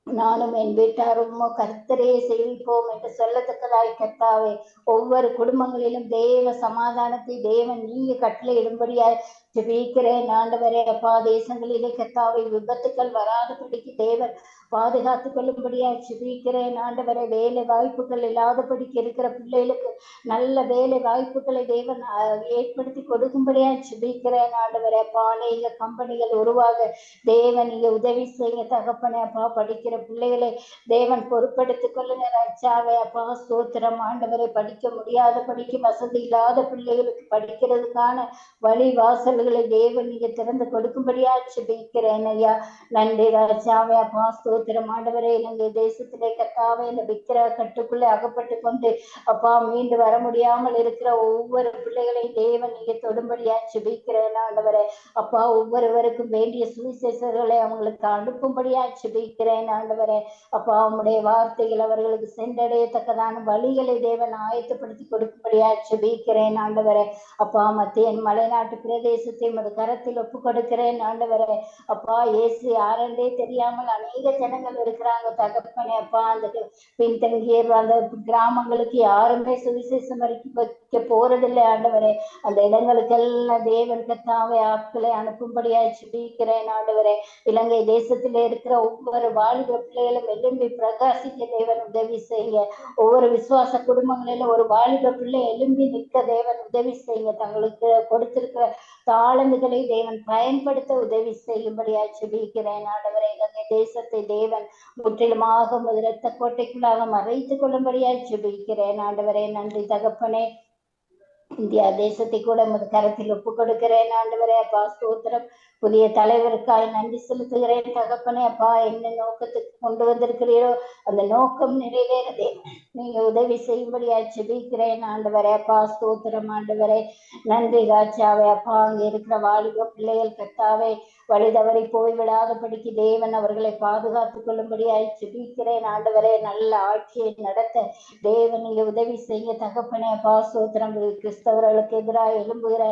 நானும் என் வீட்டாரும் கர்த்தரே செவிப்போம் என்று சொல்லத்தக்கதாய் கர்த்தாவே ஒவ்வொரு குடும்பங்களிலும் தேவ சமாதானத்தை தேவன் நீங்க கட்டளையிடும்படியாய் ஜெபிக்கிறேன் ஆண்டவரே. அப்பா தேசங்களிலே கர்த்தாவே விபத்துக்கள் வராதபடிக்கு தேவன் பாதுகாத்து கொள்ளும்படியாய் ஜெபிக்கிறேன் ஆண்டவரே. வேலை வாய்ப்புகள் இல்லாதபடிக்கு இருக்கிற பிள்ளைகளுக்கு நல்ல வேலை வாய்ப்புகளை தேவன் ஏற்படுத்தி கொடுக்கும்படியாய் ஜெபிக்கிறேன் ஆண்டவரே. அப்பா அநேக கம்பெனிகள் உருவாக தேவன் நீங்க உதவி செய்ய தகப்பனே. அப்பா படிக்கிற பிள்ளைகளை தேவன் பொறுப்படுத்திக் கொள்ளுங்க ராஜாவே. அப்பா ஸ்தோத்திரம் ஆண்டவரை. படிக்க முடியாதபடிக்கு வசதி இல்லாத பிள்ளைகளுக்கு படிக்கிறதுக்கான வழி வாசல்களை தேவன் நீங்க திறந்து கொடுக்கும்படியா ஜெபிக்கிறேன் ஐயா. நன்றி ராஜாவே. அப்பா ஸ்தோத்திரம் ஆண்டவரே. இலங்கை தேசத்திலே கர்த்தாவே இந்த விக்கிர கட்டுக்குள்ளே அகப்பட்டு கொண்டு அப்பா மீண்டு வர முடியாமல் இருக்கிற ஒவ்வொரு பிள்ளைகளையும் தேவன் நீங்க தொடும்படியா ஜெபிக்கிறேன் ஆண்டவரே. அப்பா ஒவ்வொருவருக்கும் வேண்டிய சுவிசேஷர்களை அவங்களுக்கு அனுப்பும்படியா ஜெபிக்கிறேன் ஆண்டவரே. அப்பா உம்முடைய வார்த்தைகள் அவர்களுக்கு சென்றடையத்தக்கதான வழிகளை தேவன் ஆயத்தப்படுத்தி கொடுக்கும்படியா ஜெபிக்கிறேன் ஆண்டவரே. அப்பா மத்திய மலைநாட்டு பிரதேசத்தை உமது கரத்தில் ஒப்பு கொடுக்கிறேன் ஆண்டவரே. அப்பா இயேசு யாரென்றே தெரியாமல் அநேக ஜனங்கள் இருக்கிறாங்க தகப்பனே. அப்பா அந்த பின்தங்கிய அந்த கிராமங்களுக்கு யாருமே சுவிசேஷம் வைக்க போறதில்லை ஆண்டவரே. அந்த இடங்களுக்கெல்லாம் தேவன் கர்த்தாவே ஆட்களை அனுப்பும்படியா ஜெபிக்கிறேன் ஆண்டவரே. இலங்கை தேசத்திலே இருக்கிற ஒவ்வொரு வாலிப பிள்ளைகளும் எழும்பி பிரகாசிக்க தேவன் உதவி செய்ய. ஒவ்வொரு விசுவாச குடும்பங்களிலும் ஒரு வாலிப பிள்ளை எழும்பி நிற்க தேவன் உதவி செய்ய. தங்களுக்கு கொடுத்திருக்கிற தாளந்துகளை தேவன் பயன்படுத்த உதவி செய்யும்படியா ஜெபிக்கிறேன் ஆண்டவரே. இலங்கை தேசத்தை தேவன் முற்றிலுமாக இரத்த கோட்டைக்குள்ளாக மறைத்துக் கொள்ளும்படியா ஜெபிக்கிறேன் ஆண்டவரே. நன்றி தகப்பனே. இந்தியா தேசத்தை கூட உமது கரத்தில் ஒப்பு கொடுக்கிறேன் ஆண்டவரே. அப்பா ஸ்தோத்திரம். புதிய தலைவருக்காய் நன்றி செலுத்துகிறேன் தகப்பனே. அப்பா என்ன நோக்கத்துக்கு கொண்டு வந்திருக்கிறீரோ அந்த நோக்கம் நிறைவேறதே நீங்க உதவி செய்யும்படியா ஜெபிக்கிறேன் ஆண்டவரே. அப்பா ஸ்தோத்திரம் ஆண்டவரே. நன்றி ராஜாவே. அப்பா அங்கே இருக்கிற வாலிப பிள்ளைகள் கர்த்தாவே வழி தவறி போய்விடாதபடிக்கு தேவன் அவர்களை பாதுகாத்துக் கொள்ளும்படியாய் ஜெபிக்கிறேன் ஆண்டவரே. நல்ல ஆட்சியை நடத்த தேவன் நீங்க உதவி செய்ய தகப்பனே. அப்பா ஸ்தோத்திரம். கிறிஸ்தவர்களுக்கு எதிராக எழும்புகிற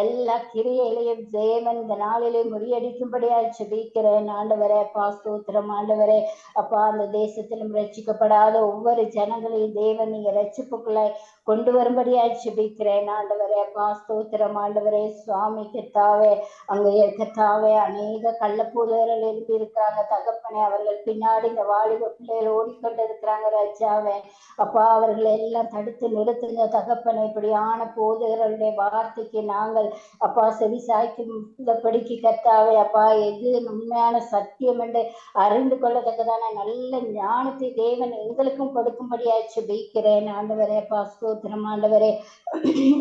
எல்லா கிரியைகளையும் தேவன் இந்த நாளிலே முறியடிக்கும்படியாய் ஜெபிக்கிறேன் ஆண்டவரே. அப்பா ஸ்தோத்திரம் ஆண்டவரே. அப்பா அந்த தேசத்திலும் ரட்சிக்கப்படாத ஒவ்வொரு ஜனங்களையும் தேவன் நீங்க ரட்சிப்புக்குள்ளாய் கொண்டு வரும்படியாய் ஜெபிக்கிறேன் ஆண்டவரே. அப்பா ஸ்தோத்திரம் ஆண்டவரே. சுவாமி கர்த்தாவே அங்கே கர்த்தாவே அநேக கள்ளப்பூதர்கள் எழுப்பி இருக்கிறாங்க தகப்பனே. அவர்கள் பின்னாடி இந்த வாலிப பிள்ளைகள் ஓடிக்கொண்டு இருக்கிறாங்க ராஜாவே. அப்பா அவர்களை எல்லாம் தடுத்து நிறுத்துங்க தகப்பனே. இப்படியான போதகர்களுடைய வார்த்தைக்கு நாங்கள் அப்பா செவி சாய்க்கும்படிக்கு கர்த்தாவே அப்பா எது உண்மையான சத்தியம் என்று அறிந்து கொள்ளத்தக்கதான நல்ல ஞானத்தை தேவன் எங்களுக்கும் கொடுக்கும்படியாய் ஜெபிக்கிறேன் ஆண்டவரே. அப்பா ஸ்தோத்திரம் ஆண்டவரே.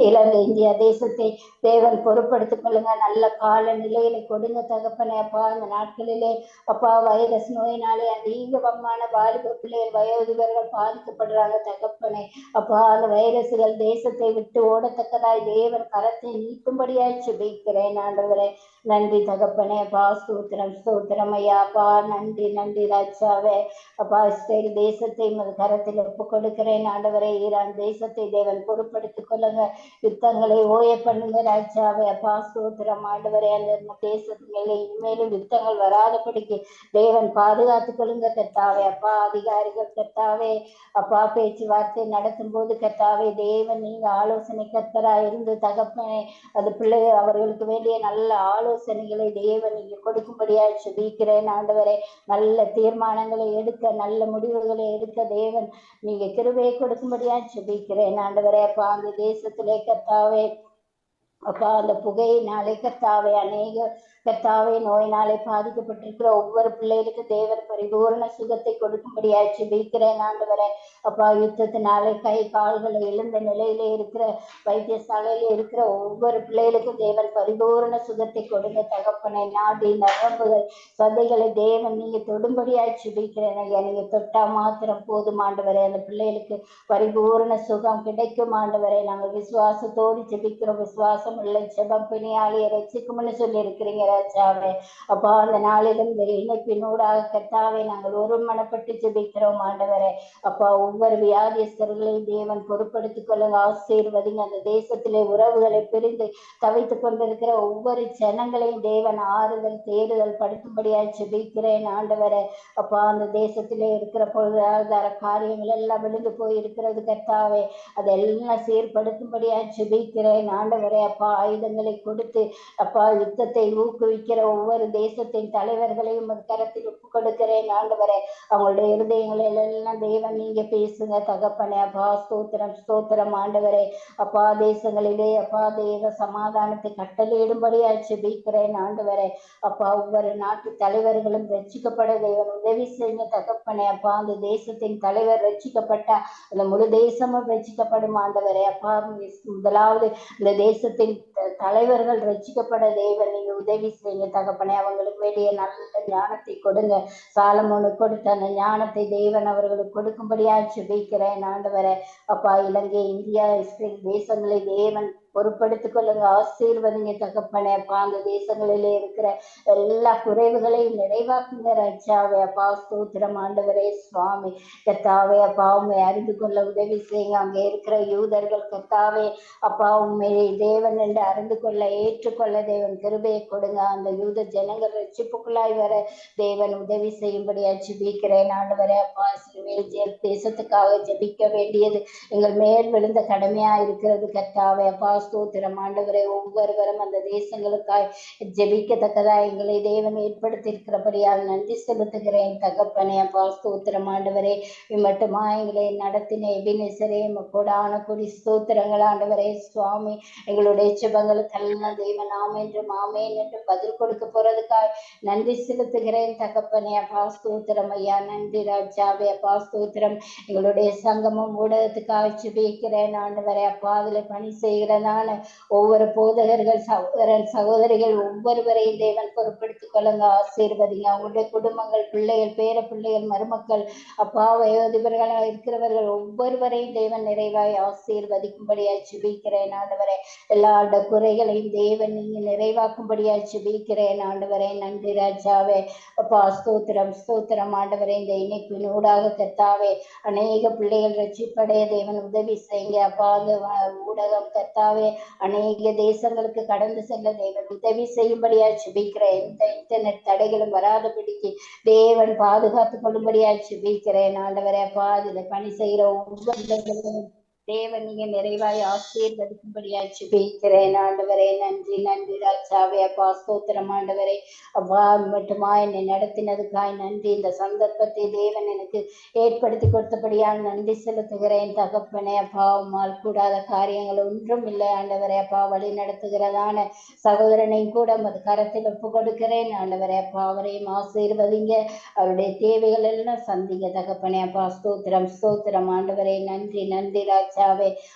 இலங்கை இந்தியா தேசத்தை தேவன் பொறுப்படுத்திக் கொள்ளுங்க. நல்ல கால நிலையில கொடுங்க தகப்பனே. அப்பா இந்த நாட்களிலே அப்பா வைரஸ் நோயினாலே அதிகமான வாலிப பிள்ளைகள் வயோதிபர்கள் பாதிக்கப்படுறாங்க தகப்பனே. அப்பா அந்த வைரசுகள் தேசத்தை விட்டு ஓடத்தக்கதாய் தேவன் கரத்தை நீக்கும்படியாய் ஜெபிக்கிறேன் ஆண்டவரே. நன்றி தகப்பனே. அப்பா ஸ்தோத்திரம் ஸ்தோத்திரம் ஐயா. அப்பா நன்றி நன்றி ராஜாவே. அப்பா இஸ்ரேல் தேசத்தை உமது கரத்தில் ஒப்பு கொடுக்கிறேன் ஆண்டவரே. ஈரான் தேசத்தை தேவன் பொறுப்படுத்திக் கொள்ளுங்க. யுத்தங்களை ஓய பண்ணுங்க ராஜாவே. அப்பா ஸ்தோத்திரம் ஆண்டவரே. அந்த தேசத்துக்கு இனிமேலும் யுத்தங்கள் வராதபடிக்கு தேவன் பாதுகாத்துக் கொள்ளுங்க கர்த்தாவே. அப்பா அதிகாரிகள் கர்த்தாவே அப்பா பேச்சுவார்த்தை நடத்தும் போது கர்த்தாவே தேவன் நீங்க ஆலோசனை கர்த்தரா இருந்து தகப்பனே அது பிள்ளை அவர்களுக்கு வேண்டிய நல்ல ஆலோசனைகளை தேவன் நீங்க கொடுக்கும்படியாய் ஜெபிக்கிறேன் ஆண்டவரே. நல்ல தீர்மானங்களை எடுக்க நல்ல முடிவுகளை எடுக்க தேவன் நீங்க கிருபையை கொடுக்கும்படியாய் ஜெபிக்கிறேன் ஆண்டவரே. அப்பா அந்த தேசத்திலே கர்த்தாவே அப்பா அந்த புகையினாலே கர்த்தாவே அநேக கர்த்தாவே நோயினாலே பாதிக்கப்பட்டிருக்கிற ஒவ்வொரு பிள்ளைகளுக்கு தேவன் பரிபூர்ண சுகத்தை கொடுக்கும்படியாய் ஜெபிக்கிறேன் ஆண்டவரே. அப்பா யுத்தத்தினாலே கை கால்களை இழந்த நிலையில இருக்கிற வைத்தியசாலையில இருக்கிற ஒவ்வொரு பிள்ளைகளுக்கும் தேவன் பரிபூரண சுகத்தை கொடுங்க தகப்பனை. நாடி நரம்புகள் சதைகளை தேவன் நீங்க தொடும்படியாய் சுபிக்கிறேன் ஐயா. நீங்க தொட்டா மாத்திரம் போதும் ஆண்டவரே. அந்த பிள்ளைகளுக்கு பரிபூரண சுகம் கிடைக்கும் ஆண்டவரே. நாங்கள் விசுவாசத்தோடு ஜெபிக்கிறோம். விசுவாசம் இல்லை ஜெபம் பிணியாளியை ரட்சிக்கும்னு சொல்லி இருக்கிறீங்க ராஜாவே. அப்பா அந்த நாளிலும் இந்த இணைப்பினூடாக கர்த்தாவே நாங்கள் ஒருமனப்பட்டு ஜெபிக்கிறோம் ஆண்டவரே. அப்பா ஒவ்வொரு வியாதியஸ்தர்களையும் தேவன் பொறுப்படுத்திக் கொள்ளுங்க, ஆசீர்வதிங்க. அந்த தேசத்திலே உறவுகளை பிரிந்து தவித்துக் கொண்டிருக்கிற ஒவ்வொரு ஜனங்களையும் தேவன் ஆறுதல் தேறுதல் படுத்தும்படியாய் ஜெபிக்கிறேன் ஆண்டவரே. அப்பா அந்த தேசத்திலே இருக்கிற பொருளாதார காரியங்கள் எல்லாம் விழுந்து போய் இருக்கிறது கர்த்தாவே. அதெல்லாம் சீர்படுத்தும்படியாய் ஜெபிக்கிறேன் ஆண்டவரே. அப்பா ஆயுதங்களை கொடுத்து அப்பா யுத்தத்தை ஊக்குவிக்கிற ஒவ்வொரு தேசத்தின் தலைவர்களையும் ஒரு கரத்தில் ஒப்பு கொடுக்கிறேன் ஆண்டவரே. அவங்களுடைய இருதயங்களில் எல்லாம் தேவன் நீங்க பேசுங்க தகப்பனே. அப்பா ஸ்தோத்திரம் ஸ்தோத்திரம் ஆண்டவரே. அப்பா தேசங்களிலே அப்பா தேவ சமாதானத்தை கட்டளையிடும்படியாய் ஜெபிக்கிறேன் ஆண்டவரே. அப்பா ஒவ்வொரு நாட்டு தலைவர்களும் ரட்சிக்கப்பட தேவன் உதவி செய்ய தகப்பனே. அப்பா அந்த தேசத்தின் தலைவர் ரட்சிக்கப்பட்டா அந்த முழு தேசமும் ரட்சிக்கப்படும் ஆண்டவரே. அப்பா முதலாவது இந்த தேசத்தின் தலைவர்கள் ரட்சிக்கப்பட தேவன் நீங்க உதவி செய்ய தகப்பனே. அவங்களுக்கு வேண்டிய நல்ல ஞானத்தை கொடுங்க. சாலமோனுக்கு கொடுத்த அந்த ஞானத்தை தேவன் அவர்களுக்கு கொடுக்கும்படியா ஜெபிக்கிறேன் ஆண்டவரே. அப்பா இலங்கை இந்தியா இஸ்ரேல் தேசங்களை தேவன் பொறுப்படுத்திக் கொள்ளுங்க, ஆசீர்வதிங்க தகப்பனே. அப்பா அந்த தேசங்களிலே இருக்கிற எல்லா குறைவுகளையும் நிறைவாக்குங்க ராஜாவே. அப்பா ஸ்தோத்திரம் ஆண்டவரே. சுவாமி கர்த்தாவே அப்பா உண்மை அறிந்து கொள்ள உதவி செய்யுங்க. அங்கே இருக்கிற யூதர்கள் கர்த்தாவே அப்பா உண்மை தேவன் என்று அறிந்து கொள்ள ஏற்றுக்கொள்ள தேவன் கிருபையை கொடுங்க. அந்த யூத ஜனங்கள் ரட்சிப்புக்குள்ளாய் வர தேவன் உதவி செய்யும்படியா ஜெபிக்கிறேன் ஆண்டவரே. அப்பா இஸ்ரவேல் தேசத்துக்காக ஜெபிக்க வேண்டியது எங்கள் மேல் விழுந்த கடமையா இருக்கிறது கர்த்தாவே. அப்பா ஸ்தோத்திரம் ஆண்டவரே. ஒவ்வொருவரும் அந்த தேசங்களுக்காய் ஜெபிக்கத்தக்கதா எங்களை தேவன் ஏற்படுத்தி இருக்கிறபடியால் நன்றி செலுத்துகிறேன் தகப்பனே. அப்பா ஸ்தோத்திரம் ஆண்டவரே. மட்டுமா எங்களை நடத்தின எபினேசரே கொடான கொடி ஸ்தோத்திரங்கள் ஆண்டவரே. சுவாமி எங்களுடைய ஜெபங்களுக்கெல்லாம் தேவன் ஆமென்றும் ஆமேன் என்று பதில் கொடுக்க போறதுக்காய் நன்றி செலுத்துகிறேன் தகப்பனே. அப்பா ஸ்தோத்திரம் ஐயா. நன்றி ராஜாவே. அப்பா ஸ்தோத்திரம். எங்களுடைய சங்கமம் ஊடகத்துக்காக ஜெபிக்கிறேன் ஆண்டவரே. அப்பா அதுல பணி செய்கிறதான ஒவ்வொரு போதகர்கள் சகோதரிகள் ஒவ்வொருவரையும் தேவன் பொறுப்படுத்திக் கொள்ளுங்க, ஆசீர்வதிங்க. அவங்களுடைய குடும்பங்கள் பிள்ளைகள் பேர பிள்ளைகள் மருமக்கள் அப்பா வயோதிபர்களாக இருக்கிறவர்கள் ஒவ்வொருவரையும் தேவன் நிறைவாய் ஆசீர்வதிக்கும்படியாய் ஜெபிக்கிறேன் ஆண்டவரே. எல்லா குறைகளையும் தேவன் நீங்க நிறைவாக்கும்படியாய் ஜெபிக்கிறேன் ஆண்டவரே. நன்றி ராஜாவே. அப்பா ஸ்தோத்திரம் ஸ்தோத்திரம் ஆண்டவரே. இந்த இணைப்பின் ஊடாக கர்த்தாவே அநேக பிள்ளைகள் ரட்சிப்படைய தேவன் உதவி செய்யுங்க. அப்பா அந்த ஊடகம் கர்த்தாவே அநேக தேசங்களுக்கு கடந்து செல்ல தேவன் உதவி செய்யும்படியா ஜெபிக்கிறேன். எந்த இன்டர்நெட் தடைகளும் வராதபடிக்கு தேவன் பாதுகாத்துக் கொள்ளும்படியா ஜெபிக்கிறேன் ஆண்டவரே. அப்பா அதுல பணி செய்யற ஒவ்வொரு தேவன் நீங்க நிறைவாய் ஆசீர்வதிக்கும்படியா ஜெபிக்கிறேன் ஆண்டவரே. நன்றி நன்றி ராஜாவே. அப்பா ஸ்தோத்திரம் ஆண்டவரே. அப்பா மட்டுமா என்னை நடத்தினதுக்காய் நன்றி. இந்த சந்தர்ப்பத்தை தேவன் எனக்கு ஏற்படுத்தி கொடுத்தபடியால் நன்றி செலுத்துகிறேன் தகப்பனே. அப்பா உம்மால் கூடாத காரியங்கள் ஒன்றும் இல்லை ஆண்டவரே. அப்பா வழி நடத்துகிறதான சகோதரனையும் கூட அது கரத்தில் ஒப்பு கொடுக்கிறேன் ஆண்டவரே. அப்பா அவரையும் ஆசீர்வதிங்க. அவருடைய தேவைகள் எல்லாம் சந்திங்க தகப்பனே. அப்பா ஸ்தோத்திரம் ஸ்தோத்திரம் ஆண்டவரே. நன்றி நன்றி ராஜாவே.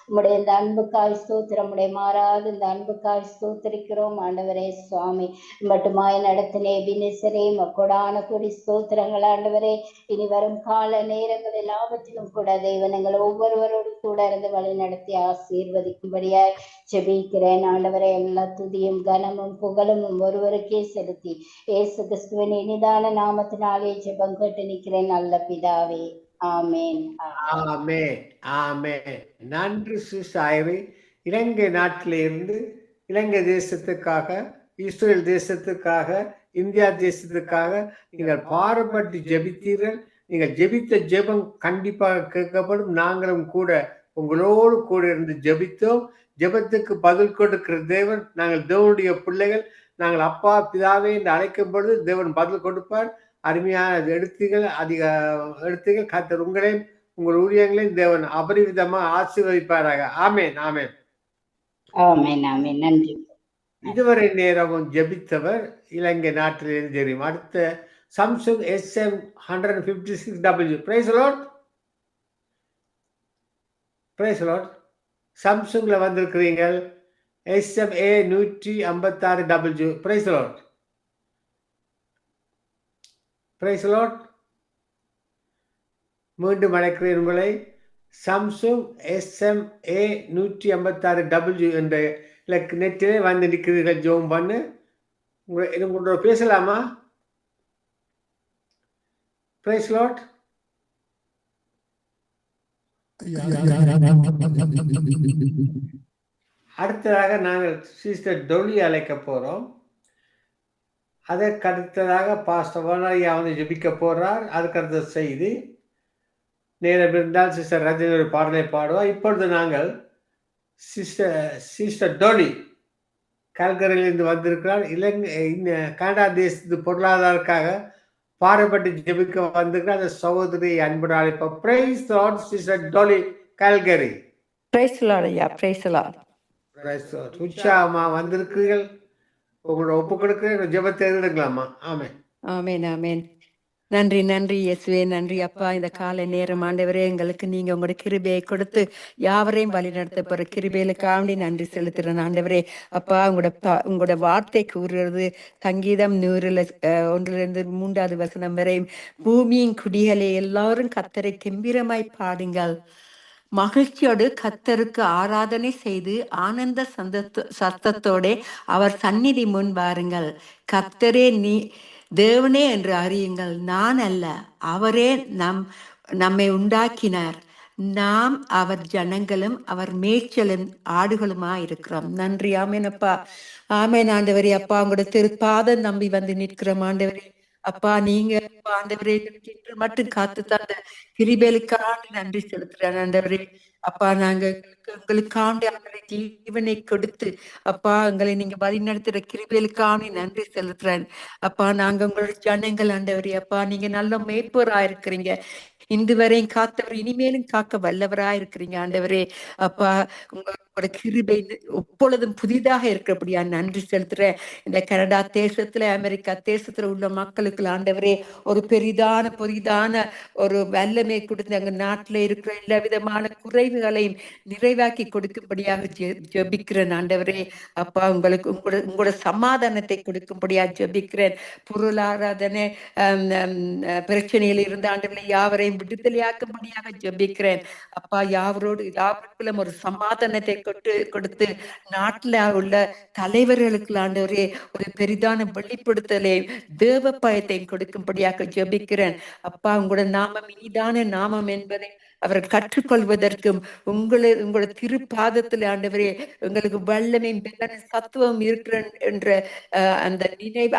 உம்முடைய இந்த அன்புக்காய் ஸ்தோத்திரம். உடைய மாறாது இந்த அன்புக்காய் ஸ்தோத்திரிக்கிறோம் ஆண்டவரே. சுவாமி மட்டுமாய் நடத்தினே எபினேசரே கொடான கொடி ஸ்தோத்திரங்கள் ஆண்டவரே. இனி வரும் கால நேரங்கள் எல்லாவற்றிலும் கூட தேவன் எங்கள் ஒவ்வொருவரோடு கூட இருந்து வழி நடத்தி ஆசீர்வதிக்கும்படியாய் ஜெபிக்கிறேன் ஆண்டவரே. எல்லா துதியும் கனமும் புகழும் ஒருவருக்கே செலுத்தி இயேசு கிறிஸ்துவின் இனிதான நாமத்தினாலே ஜெபம் கேட்டு நிற்கிறேன் நல்ல பிதாவே. ஆமேன் ஆமென் ஆமென். நன்றி சிஸ்டர். இலங்கை நாட்டிலிருந்து இலங்கை தேசத்துக்காக, இஸ்ரேல் தேசத்துக்காக, இந்தியா தேசத்துக்காக நீங்கள் பாரப்பட்டு ஜெபித்தீர்கள். நீங்கள் ஜெபித்த ஜெபம் கண்டிப்பாக கேட்கப்படும். நாங்களும் கூட உங்களோடு கூட இருந்து ஜெபித்தோம். ஜெபத்துக்கு பதில் கொடுக்கிற தேவன். நாங்கள் தேவனுடைய பிள்ளைகள். நாங்கள் அப்பா பிதாவே என்று அழைக்கும் பொழுது தேவன் பதில் கொடுப்பார். அருமையான எடுத்துகள் கர்த்தர் உங்களையும் உங்கள் ஊழியங்களையும் தேவன் அபரிவிதமாக ஆசீர்வதிப்பாராக. ஆமேன் ஆமேன் ஆமேன் ஆமேன். நன்றி. இதுவரை நேரமும் ஜெபித்தவர் இலங்கை நாட்டிலிருந்து தெரியும். அடுத்த Samsung SM 156W. Praise the Lord. Praise Lord. சாம்சங்ல வந்திருக்கிறீர்கள். SMA 156W. Praise Lord. Praise Lord. மீண்டும் அழைக்கிறேன் உங்களை. சாம்சங் SMA 156W என்ற நெட்டிலே வந்து நிற்கிறீர்கள். ஜோம் பண்ணு. உங்களோட பேசலாமா? Praise Lord. அடுத்ததாக நாங்கள் சிஸ்டர் டொலி அழைக்க போறோம். அதற்கு அடுத்ததாக பாஸ்டர் வனரியா வந்து ஜெபிக்க போறார். அதுக்கு அடுத்த செய்தி நேரம் இருந்தால் சிஸ்டர் ரஜினி ஒரு பாடலை பாடுவார். இப்பொழுது நாங்கள் சிஸ்டர் டொலி கல்கரிலிருந்து வந்திருக்கிறார். கனடா தேசத்து பொருளாதாரத்துக்காக பாடுபட்டு ஜெபிக்க வந்திருக்கிற அந்த சகோதரி அன்புடன் அழைப்போம். Praise Lord sister Dolly Calgary. Praise Lord ஐயா, பிரைஸ் லார்ட். உற்சாகமா வந்திருக்கிறீர்கள். உங்களோட ஒப்பு கொடுக்க ஜெபத்தை எடுக்கலாமா? ஆமென். ஆமென் ஆமென். நன்றி நன்றி இயேசுவே, நன்றி அப்பா. இந்த காலை நேரம் ஆண்டவரே எங்களுக்கு நீங்க உங்களோட கிருபையை கொடுத்து யாவரையும் வழி நடத்த போற கிருபைகளுக்காண்டி நன்றி செலுத்துறேன் ஆண்டவரே. அப்பா உங்களோட வார்த்தை கூறுறது சங்கீதம் 1:3 வரை, பூமியின் குடிகளே எல்லாரும் கர்த்தரை கெம்பீரமாய் பாடுங்கள், மகிழ்ச்சியோடு கர்த்தருக்கு ஆராதனை செய்து ஆனந்த சத்தத்தோட அவர் சந்நிதி முன் வாருங்கள். கர்த்தரே தேவனே என்று அறியுங்கள், நான் அல்ல, அவரே நம்மை உண்டாக்கினார், நாம் அவர் ஜனங்களும் அவர் மேய்ச்சலும் ஆடுகளுமா இருக்கிறோம். நன்றி. ஆமேனப்பா, ஆமேன் ஆண்டவரே. அப்பா உங்களோட திருப்பாதம் நம்பி வந்து நிற்கிறோம் ஆண்டவரே. அப்பா நீங்க ஆண்டவரே இன்று மட்டும் காத்து தந்த கிருபைகளுக்காண்டி நன்றி செலுத்துறேன் ஆண்டவரே. அப்பா நாங்க உங்களுக்காண்டி அவங்களை ஜீவனை கொடுத்து அப்பா எங்களை நீங்க வழி நடத்துற கிருபைகளுக்காண்டி நன்றி செலுத்துறேன். அப்பா நாங்க உங்களோட ஜனங்கள் ஆண்டவரே. அப்பா நீங்க நல்ல மேய்ப்பரா இருக்கிறீங்க, இன்று வரையும் காத்தவர் இனிமேலும் காக்க வல்லவரா இருக்கிறீங்க ஆண்டவரே. அப்பா உங்களோட கிருபை எப்பொழுதும் புதிதாக இருக்கிறபடியா நன்றி செலுத்துறேன். இந்த கனடா தேசத்துல அமெரிக்கா தேசத்துல உள்ள மக்களுக்கு ஆண்டவரே ஒரு பெரிதான ஒரு வல்லமை கொடுத்து அங்க நாட்டுல இருக்கிற எல்லா விதமான குறைவுகளையும் நிறைவாக்கி கொடுக்கும்படியாக ஜெபிக்கிறேன் ஆண்டவரே. அப்பா உங்களோட சமாதானத்தை கொடுக்கும்படியாக ஜெபிக்கிறேன். பொருளாதார பிரச்சனையில் இருந்த ஆண்டவரை யாவரையும் விடுதலையாக்கும்படியாக ஜெபிக்கிறேன். அப்பா யாவருக்குள்ள ஒரு சமாதானத்தை கொடுத்து நாட்டுல உள்ள தலைவர்களுக்கு ஆண்டவரே ஒரு பெரிதான வெளிப்படுத்தலை தேவ பயத்தையும் கொடுக்கும்படியாக ஜெபிக்கிறேன். அப்பா உங்களோட நாமம் இனிதான நாமம் என்பதை அவர்கள் கற்றுக்கொள்வதற்கும் உங்களோட திருப்பாதத்தில் ஆண்டவரே உங்களுக்கு வல்லமையும் சத்துவம் இருக்கிற என்ற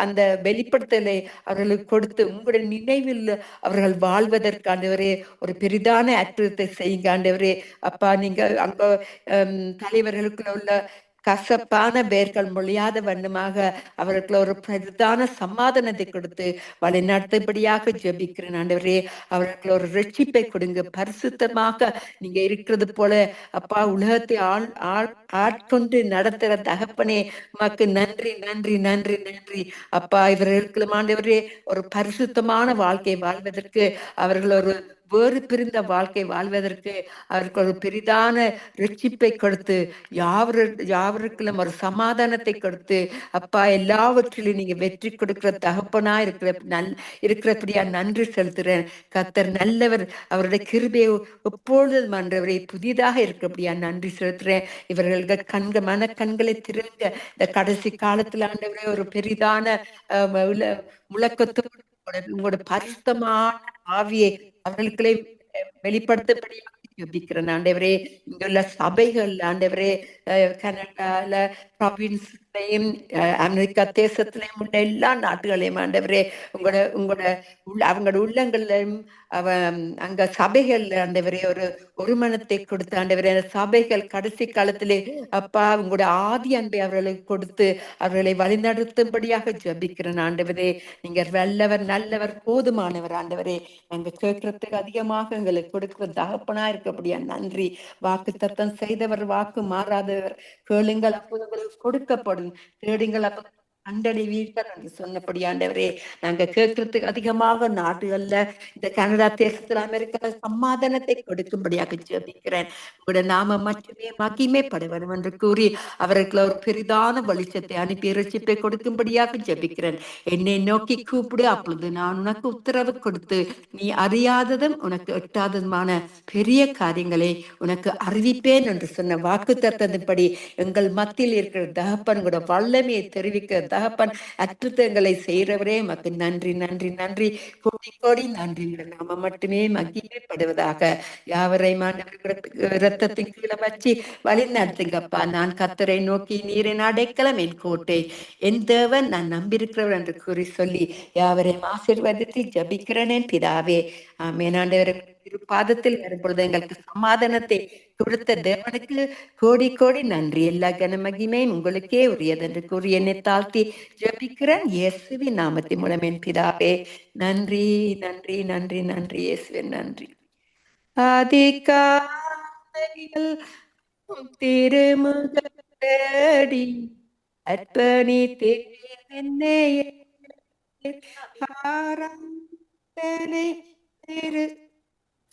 அந்த வெளிப்படுத்தலை அவர்களுக்கு கொடுத்து உங்களுடைய நினைவில் அவர்கள் வாழ்வதற்கு ஆண்டவரே ஒரு பெரிதான அற்புதத்தை செய்யுங்க ஆண்டவரே. அப்பா நீங்க அங்க தலைவர்களுக்குள்ள உள்ள கசப்பான வேர்கள் மொழியாத வண்ணமாக அவர்களுக்கு ஒரு பிரதான சமாதானத்தை கொடுத்து வழி நடத்தபடியாக ஜெபிக்கிறேன் ஆண்டவரே. அவர்களுக்கு ஒரு ரட்சிப்பை கொடுங்க. பரிசுத்தமாக நீங்க இருக்கிறது போல அப்பா உலகத்தை ஆட்கொண்டு நடத்துற தகப்பனே உமக்கு நன்றி நன்றி நன்றி நன்றி. அப்பா இவர்களுக்கு ஆண்டவரே ஒரு பரிசுத்தமான வாழ்க்கை வாழ்வதற்கு அவர்கள் ஒரு வேறு பிரிந்த வாழ்க்கை வாழ்வதற்கு அவருக்கு ஒரு பெரிதான ரட்சிப்பை கொடுத்து யாவருக்கும் ஒரு சமாதானத்தை கொடுத்து அப்பா எல்லாவற்றிலும் நீங்க வெற்றி கொடுக்கிற தகப்பனா இருக்கிறபடியா நன்றி செலுத்துறேன். கர்த்தர் நல்லவர், அவருடைய கிருபையை எப்பொழுதும் ஆண்டவரே புதிதாக இருக்கிறபடியா நன்றி செலுத்துறேன். இவர்களுக்கு மனக்கண்களை திறங்க இந்த கடைசி காலத்துல ஆண்டவரே ஒரு பெரிதான முழக்கத்தோடு உங்களோட பரிசுத்தமான ஆவியை அவர்களுக்குள்ளே வெளிப்படுத்தபடியாக ஜெபிக்கிறேன் ஆண்டவரே. இங்குள்ள சபைகள் ஆண்டவரே கனடால ப்ராவின்ஸ்லயும் அமெரிக்கா தேசத்திலையும் உள்ள எல்லா நாட்டுகளையும் ஆண்டவரே அவங்களோட உள்ளங்கள்லையும் அங்க சபைகள் ஆண்டவரே ஒரு மனத்தை கொடுத்து ஆண்டவரே அந்த சபைகள் கடைசி காலத்திலே அப்பா உங்களோட ஆதி அன்பை அவர்களுக்கு கொடுத்து அவர்களை வழிநடத்தும்படியாக ஜெபிக்கிறேன் ஆண்டவரே. நீங்க வல்லவர், நல்லவர், போதுமானவர் ஆண்டவரே. நாங்க கேட்கறதுக்கு அதிகமாக எங்களுக்கு கொடுக்கிற தகப்பனா இருக்கப்படியா நன்றி. வாக்கு தத்தம் செய்தவர், வாக்கு மாறாதவர். கேளுங்கள் அப்போது உங்களுக்கு கொடுக்கப்படும், தேடுங்கள் அப்போ கண்டடைவீர்கள் என்று சொன்னபடி ஆண்டவரே, நாங்க கேட்கறதுக்கு அதிகமாக நாடுகள்ல இந்த கனடா தேசத்துல அமெரிக்கா சமாதானத்தை கொடுக்கும்படியாக ஜெபிக்கிறேன். உங்களோட நாம மட்டுமே மகிமைப்பட வேண்டும் என்று கூறி அவருக்கு ஒரு பெரிதான வெளிச்சத்தை அனுப்பி ரட்சிப்பை கொடுக்கும்படியாக ஜெபிக்கிறேன். என்னை நோக்கி கூப்பிடு, அப்பொழுது நான் உனக்கு உத்தரவு கொடுத்து நீ அறியாததும் உனக்கு எட்டாததுமான பெரிய காரியங்களை உனக்கு அறிவிப்பேன் என்று சொன்ன வாக்கு தத்தத்தின்படி எங்கள் மத்தியில் இருக்கிற தகப்பன் கூட வல்லமையை தெரிவிக்க தகப்பன் அற்புதங்களை செய்கிறவரே மக்கு நன்றி நன்றி நன்றி கோடி கோடி நன்றி. நாம மட்டுமே மகிமைப்படுவதாக. யாவரை இரத்தத்தின் கீழே வச்சு வழி நடத்துங்கப்பா. நான் கர்த்தரை நோக்கி நீரின் அடைக்கலம் என் கோட்டை, என் தேவன் நான் நம்பியிருக்கிறவர் என்று கூறி சொல்லி யாவரையும் ஆசீர்வாதத்தை ஜபிக்கிறேன் பிதாவே. ஆமென். ஆண்டவரே, பாதத்தில் வரும்பொழுது எங்களுக்கு சமாதானத்தை கொடுத்த தேவனுக்கு கோடி கோடி நன்றி. எல்லா கனமகிமையும் உங்களுக்கே உரியது என்று கூறி என்னை தாழ்த்தி ஜெபிக்கிறேன் இயேசுவின் நாமத்தின் மூலம் என் பிதாவே. நன்றி நன்றி நன்றி நன்றி இயேசுவின் நன்றி. அதிகாலையில் திருமுகத்தடி அர்ப்பணித்தேன் என்னை ஆராதனை திரு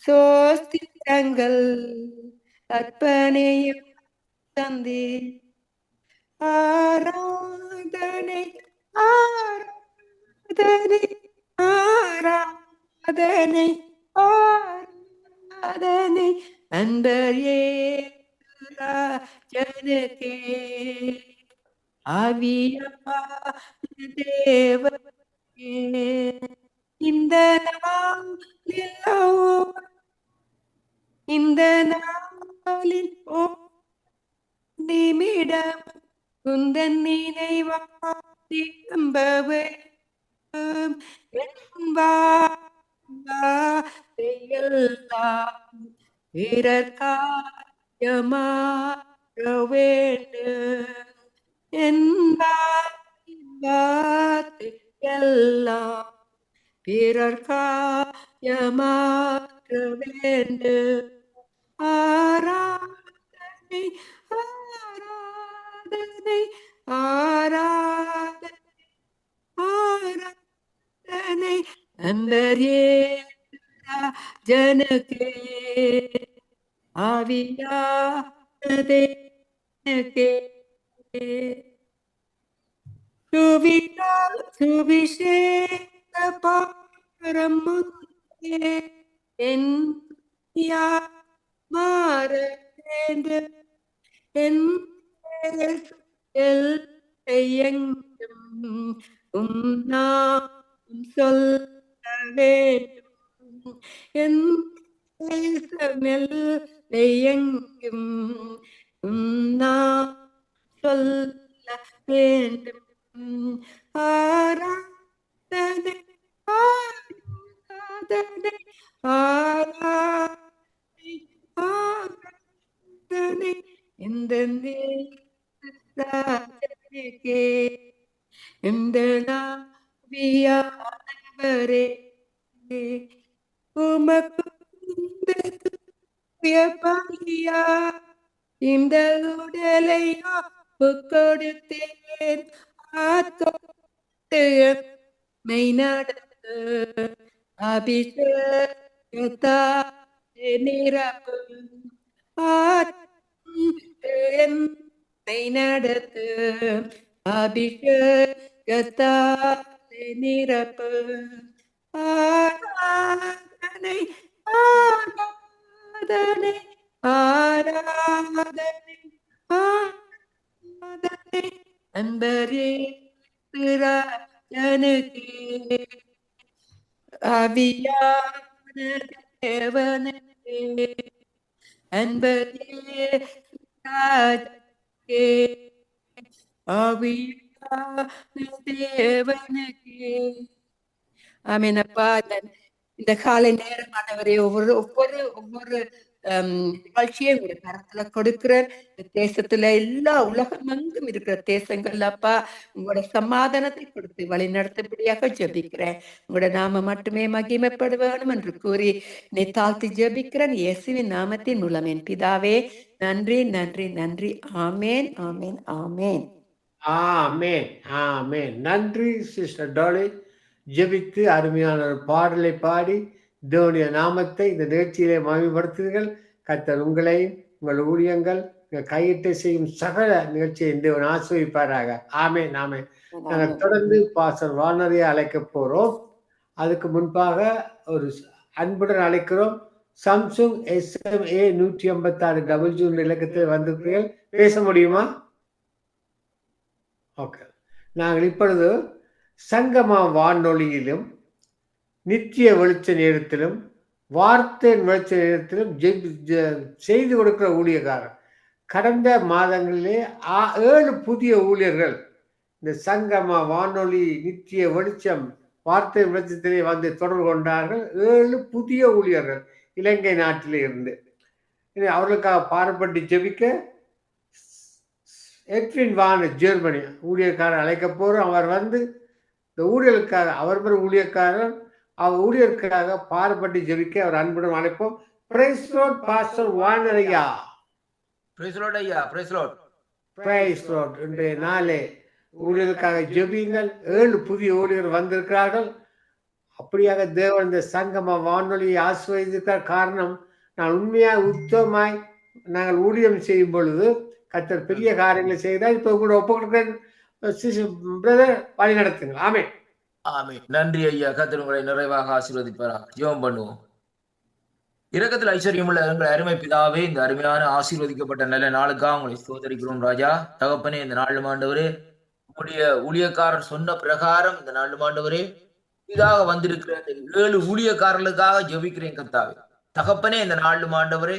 சோஸ்திரங்கள் அர்ப்பணியும் தந்தி ஆராதனை ஆராதனை ஆராதனை ஆராதனை அன்பரே ஜனகே ஆவியப்பா தேவனே இந்த நாளில் நிமிடம் குந்தன் நினைவாம்பவே பிறர்காயமாற வேண்டும் எல்லாம் பிறர்காயமாற வேண்டும். ஆராதனை ஆராதனை ஆராதனை ஆராதனை அன்பரே ஜனகே ஆவியானதே சுவிசேஷ பாரம் என் மாற வேண்டும் என் நாம் சொல்ல வேண்டும் என் எங்கும் நாம் சொல்ல வேண்டும். ஆராதனை ஆராதனை ஆராதனை ஆராதனை இந்த ராஜனுக்கே இந்த நாவியானவரே உமக்கு பலியா இந்த உடலை கொடுத்தேன் மெய் நடத்து அபிஷேகத்தா நிரப்பு மெய் நடத்து அபிஷேகத்தா நிரப்பு ஆராதனை ஆராதனை ஆராதனை ஆராதனை அன்பரே ராஜனுக்கே ஆவியான தேவனுக்கே அன்பரே ராஜனுக்கே ஆவியான தேவனுக்கே. ஆமென். அப்பா, இந்த காலை நேரமானவரை ஒவ்வொரு நிகழ்ச்சியை உங்களுடைய கரத்துல கொடுக்கிறேன். இந்த தேசத்துல எல்லா உலகம் எங்கும் இருக்கிற தேசங்கள்ல அப்பா உங்களோட சமாதானத்தை கொடுத்து வழி நடத்தபடியாக ஜெபிக்கிறேன். உங்களோட நாம மட்டுமே மகிமைப்பட வேணும் என்று கூறி என்னை தாழ்த்தி ஜெபிக்கிறேன் இயேசுவின் நாமத்தின் மூலம் என் பிதாவே. நன்றி நன்றி நன்றி. ஆமேன் ஆமேன் ஆமேன். ஆமென் ஆமென். நன்றி சிஸ்டர் டாலி. ஜெபித்து அருமையான ஒரு பாடலை பாடி தேவனுடைய நாமத்தை இந்த நிகழ்ச்சியிலே மகிமைப்படுத்துங்கள். கர்த்தர் உங்களையும் உங்கள் ஊழியங்கள் கையிட்டு செய்யும் சகல நிகழ்ச்சியை தேவன் ஆசீர்வதிப்பாராக. ஆமென் ஆமென். நாங்கள் தொடர்ந்து பாஸ்டர் வானரையை அழைக்க போறோம். அதுக்கு முன்பாக ஒரு அன்புடன் அழைக்கிறோம். சாம்சங் SMA 156 டபுள் ஜூன் இலக்கத்தில் வந்திருக்கிறீர்கள். பேச முடியுமா? ஓகே. நாங்கள் இப்பொழுது சங்கமா வானொலியிலும் நித்திய வெளிச்ச நேரத்திலும் வார்த்தையின் வெளிச்ச நேரத்திலும் செய்து கொடுக்கிற ஊழியக்காரர் கடந்த மாதங்களிலே 7 புதிய ஊழியர்கள் இந்த சங்கமா வானொலி நித்திய வெளிச்சம் வார்த்தை வெளிச்சத்திலே வந்து தொடர்பு கொண்டார்கள். 7 புதிய ஊழியர்கள் இலங்கை நாட்டிலே இருந்து. அவர்களுக்காக பாரப்பட்டு ஜெபிக்க எட்வின் வான் ஜெர்மனி ஊழியர்காரர் அழைக்க போறோம். அவர் வந்து இந்த ஊழியருக்காக அவர் ஊழியக்காரர் அவர் ஊழியருக்காக பாரப்பட்டு ஜெபிக்க அவர் அன்புடன் அழைப்போம். Praise Lord pastor Vanaraiya. Praise Lord ஐயா. Praise Lord. Praise Lord. இன்றைய நாளே ஊழியருக்காக ஜெபியுங்கள். 7 புதிய ஊழியர்கள் வந்திருக்கிறார்கள். அப்படியாக தேவன் இந்த சங்கம வானொலியை ஆசீர்வதித்தார். காரணம், நான் உண்மையாக உத்தமாய் நாங்கள் ஊழியம் செய்யும் பொழுது கர்த்தர் பெரிய காரியங்களை செய்தார். இப்போ கூட ஒப்புக்கொடுக்கிறேன். பிரதர் வழி நடத்துங்க. ஆமென் ஆமென். நன்றி ஐயா. கர்த்தர் உங்களை நிறைவாக ஆசீர்வதிப்பாராக. ஜெபம் பண்ணுவோம். இரக்கத்தில் ஐஸ்வர்யமுள்ள எங்கள் அருமை பிதாவே, இந்த அருமையான ஆசீர்வதிக்கப்பட்ட நல்ல நாளுக்காக உங்களை ஸ்தோத்தரிக்கிறோம் ராஜா. தகப்பனே, இந்த நாள் ஆண்டவரே உங்களுடைய ஊழியக்காரர் சொன்ன பிரகாரம் இந்த நாள் ஆண்டவரே இதாக வந்திருக்கிற இந்த 7 ஊழியக்காரர்களுக்காக ஜெபிக்கிறேன் கர்த்தாவே. தகப்பனே, இந்த நாள் ஆண்டவரே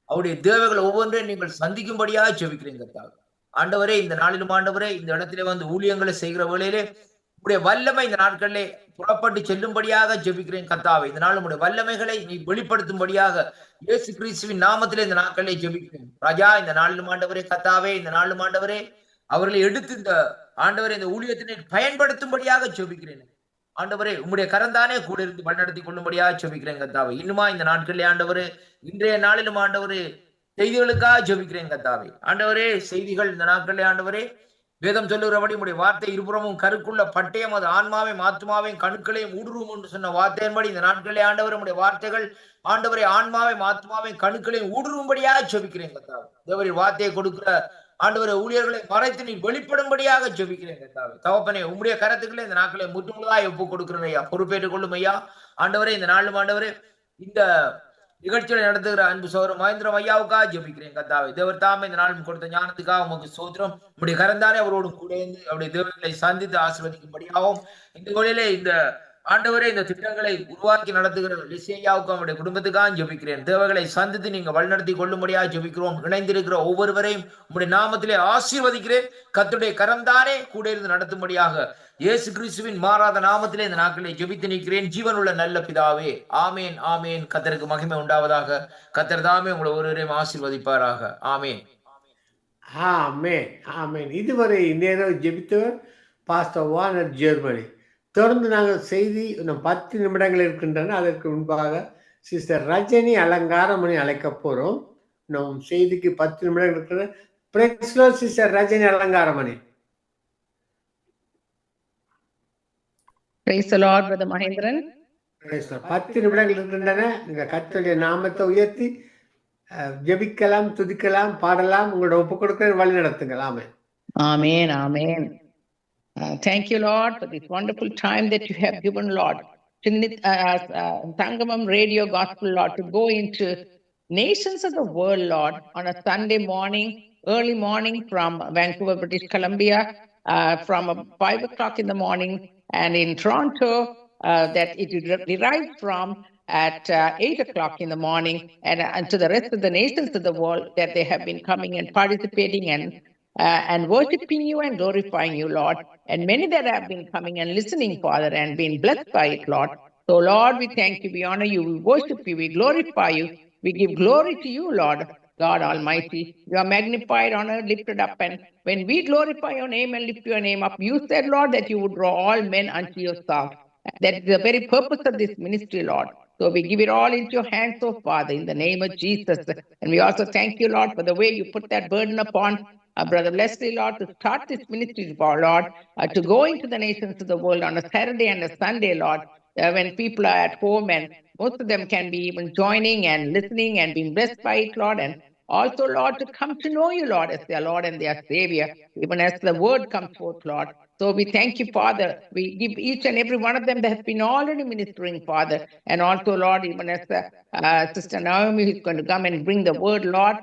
அவருடைய தேவைகள் ஒவ்வொன்றையும் நீங்கள் சந்திக்கும்படியாக ஜெபிக்கிறேன் கர்த்தாவே. ஆண்டவரே, இந்த நாளிலும் ஆண்டவரே இந்த இடத்திலே வந்து ஊழியங்களை செய்கிற வேளையிலே உடைய வல்லமை இந்த நாட்களிலே புறப்பட்டு செல்லும்படியாக ஜெபிக்கிறேன் கர்த்தாவே. இந்த நாள் உடைய வல்லமைகளை நீ வெளிப்படுத்தும்படியாக இயேசு கிறிஸ்துவின் நாமத்திலே இந்த நாட்களிலே ஜெபிக்கிறேன் ராஜா. இந்த நாளிலும் ஆண்டவரே கர்த்தாவே, இந்த நாளிலும் ஆண்டவரே அவர்களை எடுத்து இந்த ஆண்டவரே இந்த ஊழியத்தினை பயன்படுத்தும்படியாக ஜெபிக்கிறேன் ஆண்டவரே. உங்களுடைய கரந்தானே கூட இருந்து வழிநடத்தி கொள்ளும்படியாக ஜெபிக்கிறேன் கர்த்தாவே. இன்னுமா இந்த நாட்களிலே ஆண்டவரே இன்றைய நாளிலும் ஆண்டவரே செய்திகளுக்காக ஜெபிக்கிறேன் கர்த்தாவே. ஆண்டவரே, செய்திகள் இந்த நாட்களிலே ஆண்டவரே வேதம் சொல்லுகிறபடி உடைய வார்த்தை இருபுறமும் கருக்குள்ள பட்டயம், அது ஆன்மாவையும் ஆத்மாவையும் கணுக்களையும் ஊடுருவும் என்று சொன்ன வார்த்தையின்படி இந்த நாட்களிலே ஆண்டவரே உடைய வார்த்தைகள் ஆண்டவரே ஆன்மாவையும் ஆத்மாவையும் கணுக்களையும் ஊடுருவும்படியாக ஜெபிக்கிறேன் கர்த்தாவே. தேவரின் வார்த்தையை கொடுக்கிற ஆண்டவரே ஊழியர்களை மறைத்து நீ வெளிப்படும்படியாக ஜெபிக்கிறேன் கர்த்தாவே. தகப்பனே, உம்முடைய கரத்துக்களை இந்த நாட்களை முற்றுமுழுதாக ஒப்புக் கொடுக்கிறேன் ஐயா. பொறுப்பேற்றுக் கொள்ளும் ஐயா. ஆண்டவரே, இந்த நாளும் ஆண்டவரே இந்த நிகழ்ச்சிகளை நடத்துகிற அன்பு சகோதரர் மகேந்திரம் ஐயாவுக்காக ஜெபிக்கிறேன் கர்த்தாவே. தேவர் தாமே இந்த நாளும் கொடுத்த ஞானத்துக்காக உமக்கு ஸ்தோத்திரம். உங்களுடைய கரந்தானே அவரோடு கூட இருந்து அவருடைய தேவர்களை சந்தித்து ஆசீர்வதிக்கும்படியாகவும் இந்த வேளையிலே இந்த ஆண்டவரே இந்த திட்டங்களை உருவாக்கி நடத்துகிற லிசையாவுக்கும் அவருடைய குடும்பத்துக்காக ஜெபிக்கிறேன். தேவைகளை சந்தித்து நீங்க வழிநடத்தி கொள்ளும்படியாக ஜெபிக்கிறோம். இணைந்திருக்கிற ஒவ்வொருவரையும் உங்களுடைய நாமத்திலே ஆசீர்வதிக்கிறேன். கர்த்தருடைய கரம்தானே கூட இருந்து நடத்தும்படியாக இயேசு கிறிஸ்துவின் மாறாத நாமத்திலே இந்த நாட்களை ஜெபித்து நிற்கிறேன். ஜீவனுள்ள நல்ல பிதாவே, ஆமேன் ஆமேன். கர்த்தருக்கு மகிமை உண்டாவதாக. கர்த்தர் தாமே உங்களை ஒருவரையும் ஆசீர்வதிப்பாராக. ஆமேன் ஆமென் ஆமென். இதுவரை நேரம் ஜெபித்தவர் பாஸ்டர் வானர் ஜெர்மனி. தொடர்ந்து நாங்கள் செய்தி இன்னும் 10 நிமிடங்கள் இருக்கின்றன. அதற்கு முன்பாக சிஸ்டர் ரஜினி அலங்காரமணி அழைக்க போறோம். நம் செய்திக்கு 10 நிமிடங்கள் இருக்கிறது. Praise Lord sister Rajini Alangaramani. Praise the Lord, Brother Mahendran. 10 நிமிடங்கள் இருக்கின்றன. நீங்க கர்த்தருடைய நாமத்தை உயர்த்தி ஜெபிக்கலாம், துதிக்கலாம், பாடலாம். உங்களோட ஒப்புக் கொடுக்க வழி நடத்துங்கள். ஆமென். Amen, amen. Thank you, Lord, for this wonderful time that you have given, Lord, to Sangamam Radio Gospel, Lord, to go into nations of the world, Lord, on a Sunday morning, early morning from Vancouver, British Columbia, from 5 o'clock in the morning, and in Toronto, that it derived from at 8 o'clock in the morning, and to the rest of the nations of the world that they have been coming and participating and worshiping you and glorifying you, Lord. And many that have been coming and listening, Father, and being blessed by it, Lord. So, Lord, we thank you, we honor you, we worship you, we glorify you, we give glory to you, Lord, God Almighty. You are magnified, honored, lifted up. And when we glorify your name and lift your name up, you said, Lord, that you would draw all men unto yourself. That is the very purpose of this ministry, Lord. So we give it all into your hands, oh Father, in the name of Jesus. And we also thank you, Lord, for the way you put that burden upon Brother Leslie, Lord, to start this ministry, Lord, to go into the nations of the world on a Saturday and a Sunday, Lord, when people are at home and most of them can be even joining and listening and being blessed by it, Lord, and also, Lord, to come to know you, Lord, as their Lord and their Savior, even as the word comes forth, Lord. So we thank you, Father. We give each and every one of them that has been already ministering, Father, and also, Lord, even as Sister Naomi who's going to come and bring the word, Lord.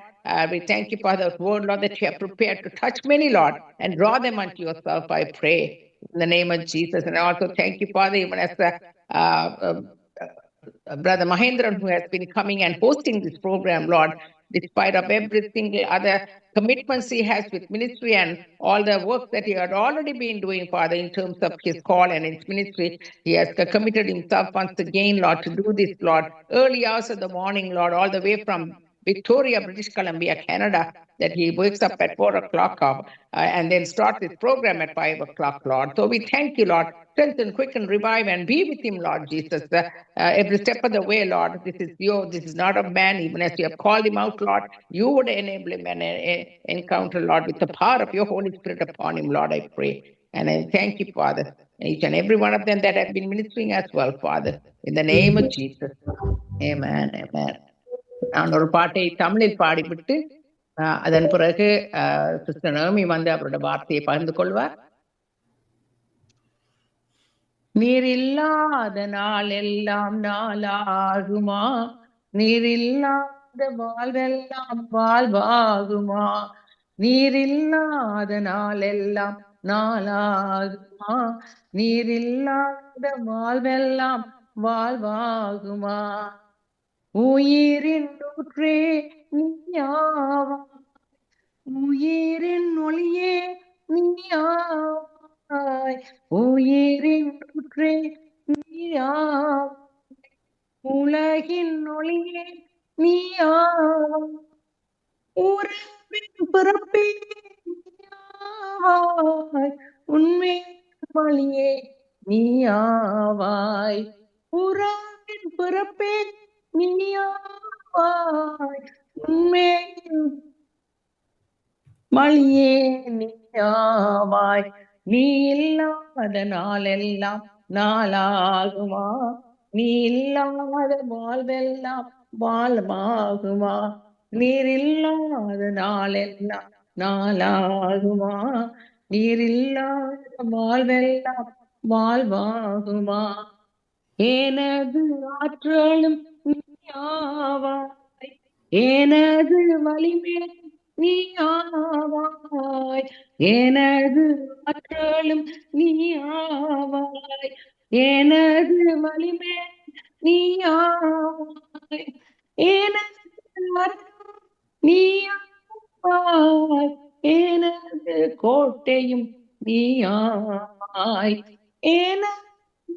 We thank you for the word, Lord, that you have prepared to touch many, Lord, and draw them unto yourself, I pray, in the name of Jesus. And I also thank you, Father, even as Brother Mahendran, who has been coming and hosting this program, Lord, despite of every single other commitments he has with ministry and all the work that he had already been doing, Father, in terms of his call and his ministry. He has committed himself once again, Lord, to do this, Lord, early hours of the morning, Lord, all the way from Victoria, British Columbia, Canada, that he wakes up at 4 o'clock and then starts his program at 5 o'clock, Lord. So we thank you, Lord. Strengthen, quicken, revive, and be with him, Lord Jesus. Every step of the way, Lord, this is you. This is not of man. Even as you have called him out, Lord, you would enable him and encounter, Lord, with the power of your Holy Spirit upon him, Lord, I pray. And I thank you, Father, each and every one of them that have been ministering as well, Father, in the name of Jesus. Amen, amen. நான் ஒரு பாட்டை தமிழில் பாடிவிட்டு அதன் பிறகு sister Navami வந்து அவரோட வார்த்தையை பகிர்ந்து கொள்வார். நீர் இல்லாத நாள் எல்லாம் நாளாகுமா, நீர் இல்லாத வாழ்வெல்லாம் வாழ்வாகுமா, நீர் இல்லாத நாள் எல்லாம் நாளாகுமா, நீர் இல்லாத வாழ்வெல்லாம் வாழ்வாகுமா, உயிரின் ஊற்றே நீயாவாய், உயிரின் ஒளியே நீயாவாய், உயிரின் ஊற்றே நீயாவாய், உலகின் ஒளியே நீயாவாய், உறவின் பிறப்பே நீயாவாய், உண்மை வழியே நீயாவாய், உறவின் பிறப்பே நீயாவாய், உண்மையின் மழியே நீயாவாய், நீ இல்லாத நாளெல்லாம் நாளாகுமா, நீ இல்லாத வாழ்வெல்லாம் வாழ்வாகுமா, நீர் இல்லாத நாளெல்லாம் நாளாகுமா, நீர் இல்லாத வாழ்வெல்லாம் வாழ்வாகுமா, எனது ஆற்றலும் நீயாவாய், எனது வலிமே நீயாவாய், எனது ஆற்றலும் நீயாவாய், எனது வலிமே நீயாவாய், எனது மரணம் நீயாவாய், எனது கோட்டையும் நீயாவாய், எனது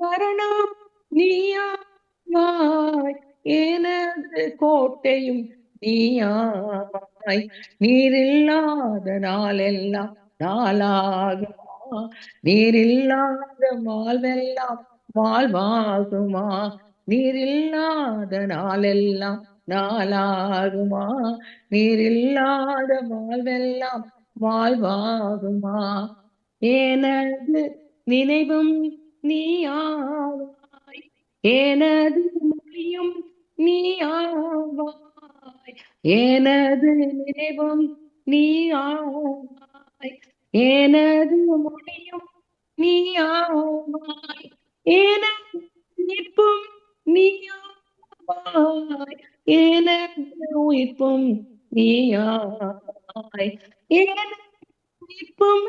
மரணம் நீயாவாய், எனது கோட்டையும் நீயாவாய், நீர் இல்லாத நாளெல்லாம் நாளாகுமா, நீர் இல்லாத வாழ்வெல்லாம் வாழ்வாகுமா, நீர் இல்லாத நாளெல்லாம் நாளாகுமா, நீர் இல்லாத வாழ்வெல்லாம் வாழ்வாகுமா, எனது நினைவும் நீயாவாய், எனது மொழியும் நீயாவாய், எனது நினைவும் நீயாவாய், எனது மொழியும் நீயாவாய், எனது உயிர்ப்பும் நீயாவாய், எனது உயிர்ப்பும் நீயாவாய், எனது உயிர்ப்பும்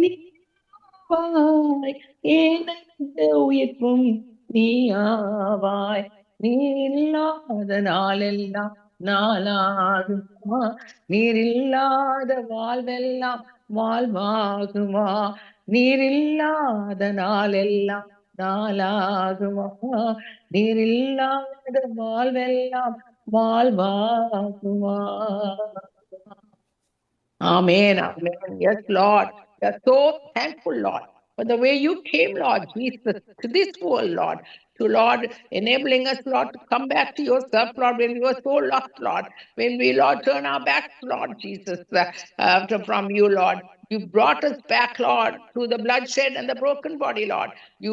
நீயாவாய், எனது உயிர்ப்பும் நீயாவாய், நீர் இல்லாத நாளெல்லாம் நாளாகுமா, நீர் இல்லாத வாழ்வெல்லாம் வாழ்வாகுமா, நீர் இல்லாத நாளெல்லாம் நாளாகுமா, நீர் இல்லாத வாழ்வெல்லாம் வாழ்வாகுமா. Amen, amen. Yes, Lord. We are so thankful, Lord. for the way you came, Lord Jesus, to this world, Lord, to Lord, enabling us, Lord, to come back to yourself, Lord, when we were so lost, Lord, when we, Lord, turn our backs, Lord Jesus, from you, Lord. You brought us back, Lord, through the bloodshed and the broken body, Lord. You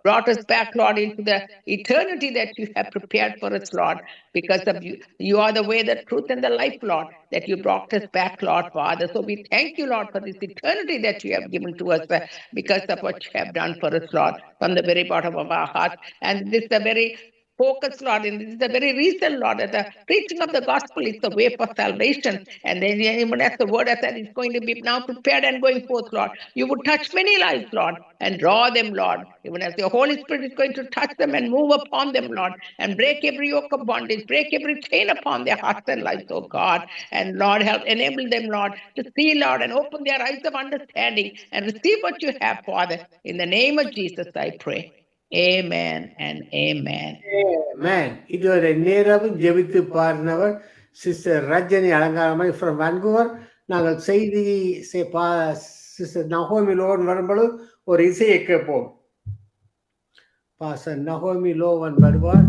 brought us back, Lord, into the eternity that you have prepared for us, Lord, because of you. You are the way, the truth, and the life, Lord, that you brought us back, Lord, Father. So we thank you, Lord, for this eternity that you have given to us because of what you have done for us, Lord, from the very bottom of our hearts. And this is the very focus, Lord, and this is the very reason, Lord, that the preaching of the gospel is the way for salvation. And then even as the word has said, it's going to be now prepared and going forth, Lord. You would touch many lives, Lord, and draw them, Lord, even as the Holy Spirit is going to touch them and move upon them, Lord, and break every yoke of bondage, break every chain upon their hearts and lives, oh God. And Lord, help enable them, Lord, to see, Lord, and open their eyes of understanding and receive what you have, Father. In the name of Jesus, I pray. Amen and amen. Amen. இதுவரை நேரமும் ஜெபித்து பாடினவர் sister Rajini Alangaramani from Vancouver. நாங்கள் செய்தி sister நகோமி லோவன் வரும்பொழுது ஒரு இசையை கேட்போம். பாஸ்டர் நகோமி லோவன் வருவார்.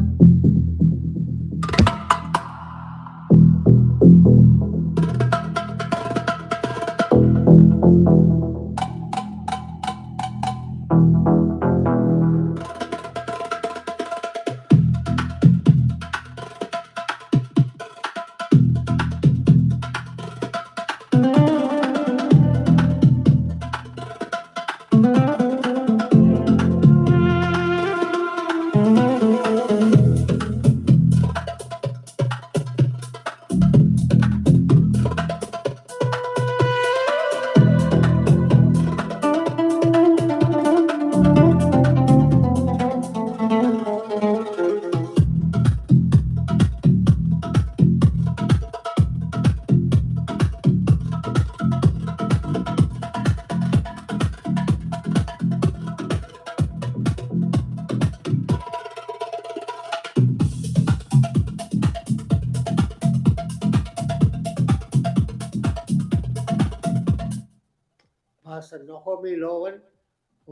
பாஸ்டர் நகோமி லோவன்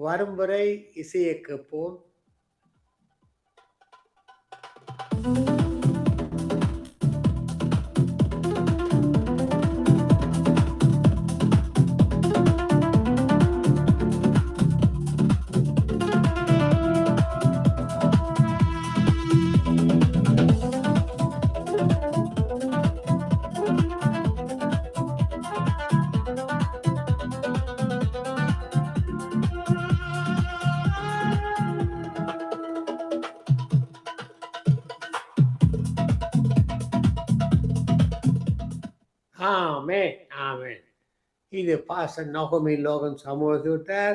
வரும் வரை இசையை கேட்போம். ஆமென், ஆமென். இது பாஸ்டர் நகோமி லோகன் சமூகத்திட்டார்.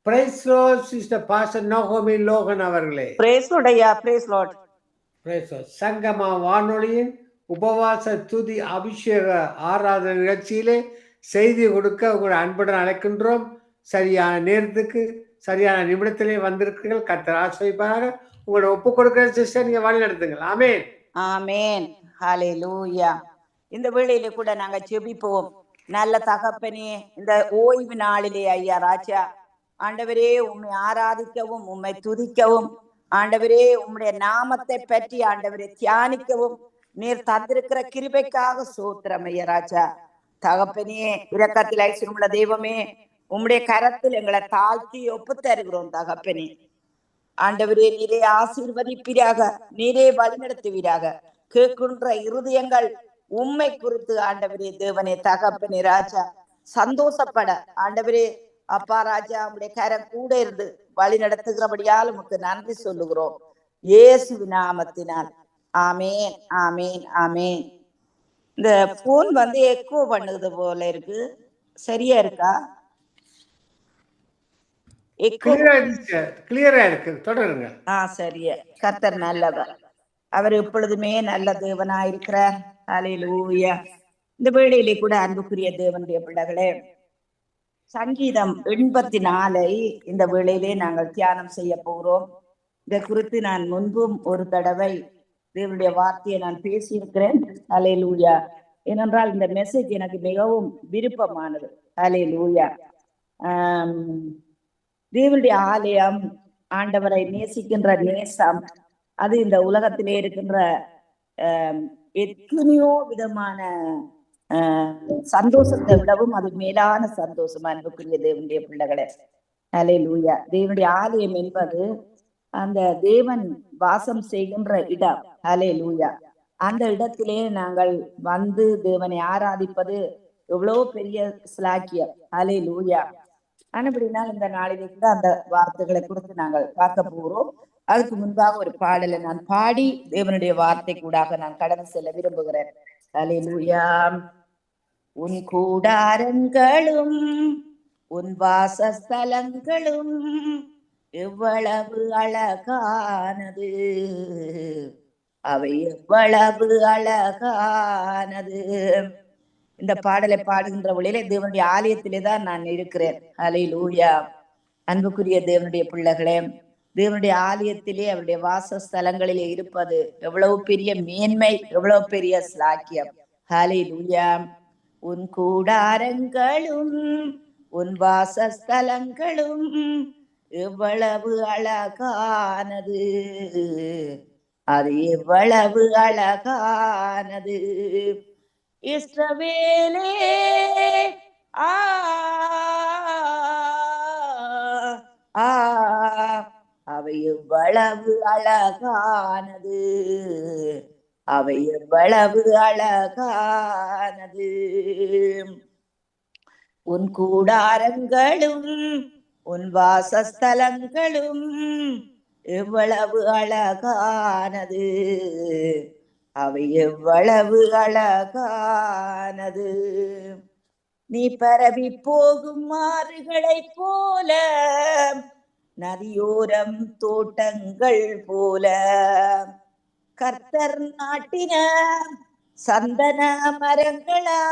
பிரைஸ் லார்ட் சிஸ்டர் பாஸ்டர் நகோமி லோகன் அவர்களே. Praise Lord, ஐயா, praise Lord. Praise Lord. சங்கமா வானொலியின் உபவாச துதி அபிஷேக ஆராதனை நிகழ்ச்சியிலே செய்தி கொடுக்க உங்களை அன்புடன் அழைக்கின்றோம். சரியான நேரத்துக்கு சரியான நிமிடத்திலே வந்திருக்கிறீர்கள். கர்த்தர் ஆசீர்வதிப்பாராக. உங்களை ஒப்பு கொடுக்கிற சிஸ்டர், நீங்க வழி நடத்துங்கள். ஆமென், ஆமென். ஹalleluya. இந்த வேளையில கூட நாங்க ஜெபிப்போம். நல்ல தகப்பனே, இந்த ஓய்வு நாளிலே ஐயா ராஜா, ஆண்டவரே உம்மை ஆராதிக்கவும் உம்மை துதிக்கவும், ஆண்டவரே உம்முடைய நாமத்தை பற்றி ஆண்டவரை தியானிக்கவும் நீர் தந்திருக்கிற கிருபைக்காக சோத்திரம் ஐயா ராஜா. தகப்பனே, இரக்கத்தில் ஐஸ்வர்யமுள்ள தெய்வமே, உம்முடைய கரத்தில் எங்களை தாழ்த்தி ஒப்பு தருகிறோம் தகப்பனே. ஆண்டவரே நீரே ஆசீர்வதிப்பீராக, நீரே வழிநடத்துவீராக. கேட்கின்ற இருதயங்கள் உம்மை குறித்து ஆண்டவரே தேவனே தகப்பனே ராஜா சந்தோஷப்பட ஆண்டவரே அப்பா ராஜா உம்முடைய கரம் கூட இருந்து வழி நடத்துகிறபடியால் உமக்கு நன்றி சொல்லுகிறோம் இயேசுவின் நாமத்தினால். ஆமேன், ஆமேன், ஆமேன். இந்த போன் எக்கோ பண்ணுது போல இருக்கு, சரியா இருக்கா? கிளியரா இருக்கு, தொடருங்க. சரியா. கர்த்தர் நல்லவர், அவர் எப்பொழுதுமே நல்ல தேவனாயிருக்கிறார். ஹல்லேலூயா. இந்த வேளையிலே கூட அன்புக்குரிய தேவனுடைய பிள்ளைகளே, சங்கீதம் 84 இந்த வேளையிலே நாங்கள் தியானம் செய்ய போகிறோம். இதை குறித்து நான் முன்பும் ஒரு தடவை தேவனுடைய வார்த்தையை நான் பேசியிருக்கிறேன். ஹல்லேலூயா. ஏனென்றால் இந்த மெசேஜ் எனக்கு மிகவும் விருப்பமானது. ஹல்லேலூயா. தேவனுடைய ஆலயம், ஆண்டவரை நேசிக்கின்ற நேசம், அது இந்த உலகத்திலே இருக்கின்ற எத்தனையோ விதமான சந்தோஷத்தை விடவும் அது மேலான சந்தோஷம். அன்புக்குரிய தேவனுடைய பிள்ளைகளே, ஹல்லேலூயா. தேவனுடைய ஆலயம் என்பது அந்த தேவன் வாசம் செய்கின்ற இடம். ஹல்லேலூயா. அந்த இடத்திலே நாங்கள் வந்து தேவனை ஆராதிப்பது எவ்வளவு பெரிய ஸ்லாக்கியம். ஹல்லேலூயா. ஆனபடினால் இந்த நாளிலே கூட அந்த வார்த்தைகளை குறித்து நாங்கள் பார்க்க போகிறோம். அதுக்கு முன்பாக ஒரு பாடலை நான் பாடி தேவனுடைய வார்த்தை கூடாக நான் கடந்து செல்ல விரும்புகிறேன். ஹல்லேலூயா. உன் கூடாரங்களும் உன் வாசஸ்தலங்களும் எவ்வளவு அழகானது, அவை எவ்வளவு அழகானது. இந்த பாடலை பாடுகின்ற வழியிலே தேவனுடைய ஆலயத்திலே தான் நான் இருக்கிறேன். ஹல்லேலூயா. அன்புக்குரிய தேவனுடைய பிள்ளைகளே, தேவனுடைய ஆலயத்திலே அவருடைய வாசஸ்தலங்களிலே இருப்பது எவ்வளவு பெரிய மேன்மை, எவ்வளவு பெரிய ஸ்லாக்கியம். ஹல்லேலூயா. உன் கூடாரங்களும் உன் வாசஸ்தலங்களும் எவ்வளவு அழகானது, அது எவ்வளவு அழகானது. இஸ்ரவேலே அவை எவ்வளவு அழகானது, அவை எவ்வளவு அழகானது. உன் கூடாரங்களும் உன் வாசஸ்தலங்களும் எவ்வளவு அழகானது, அவை எவ்வளவு அழகானது. நீ பரவி போகும் மாறுகளை போல, நதியோரம் தோட்டங்கள் போல, கர்த்தர் நாட்டின சந்தன மரங்களா,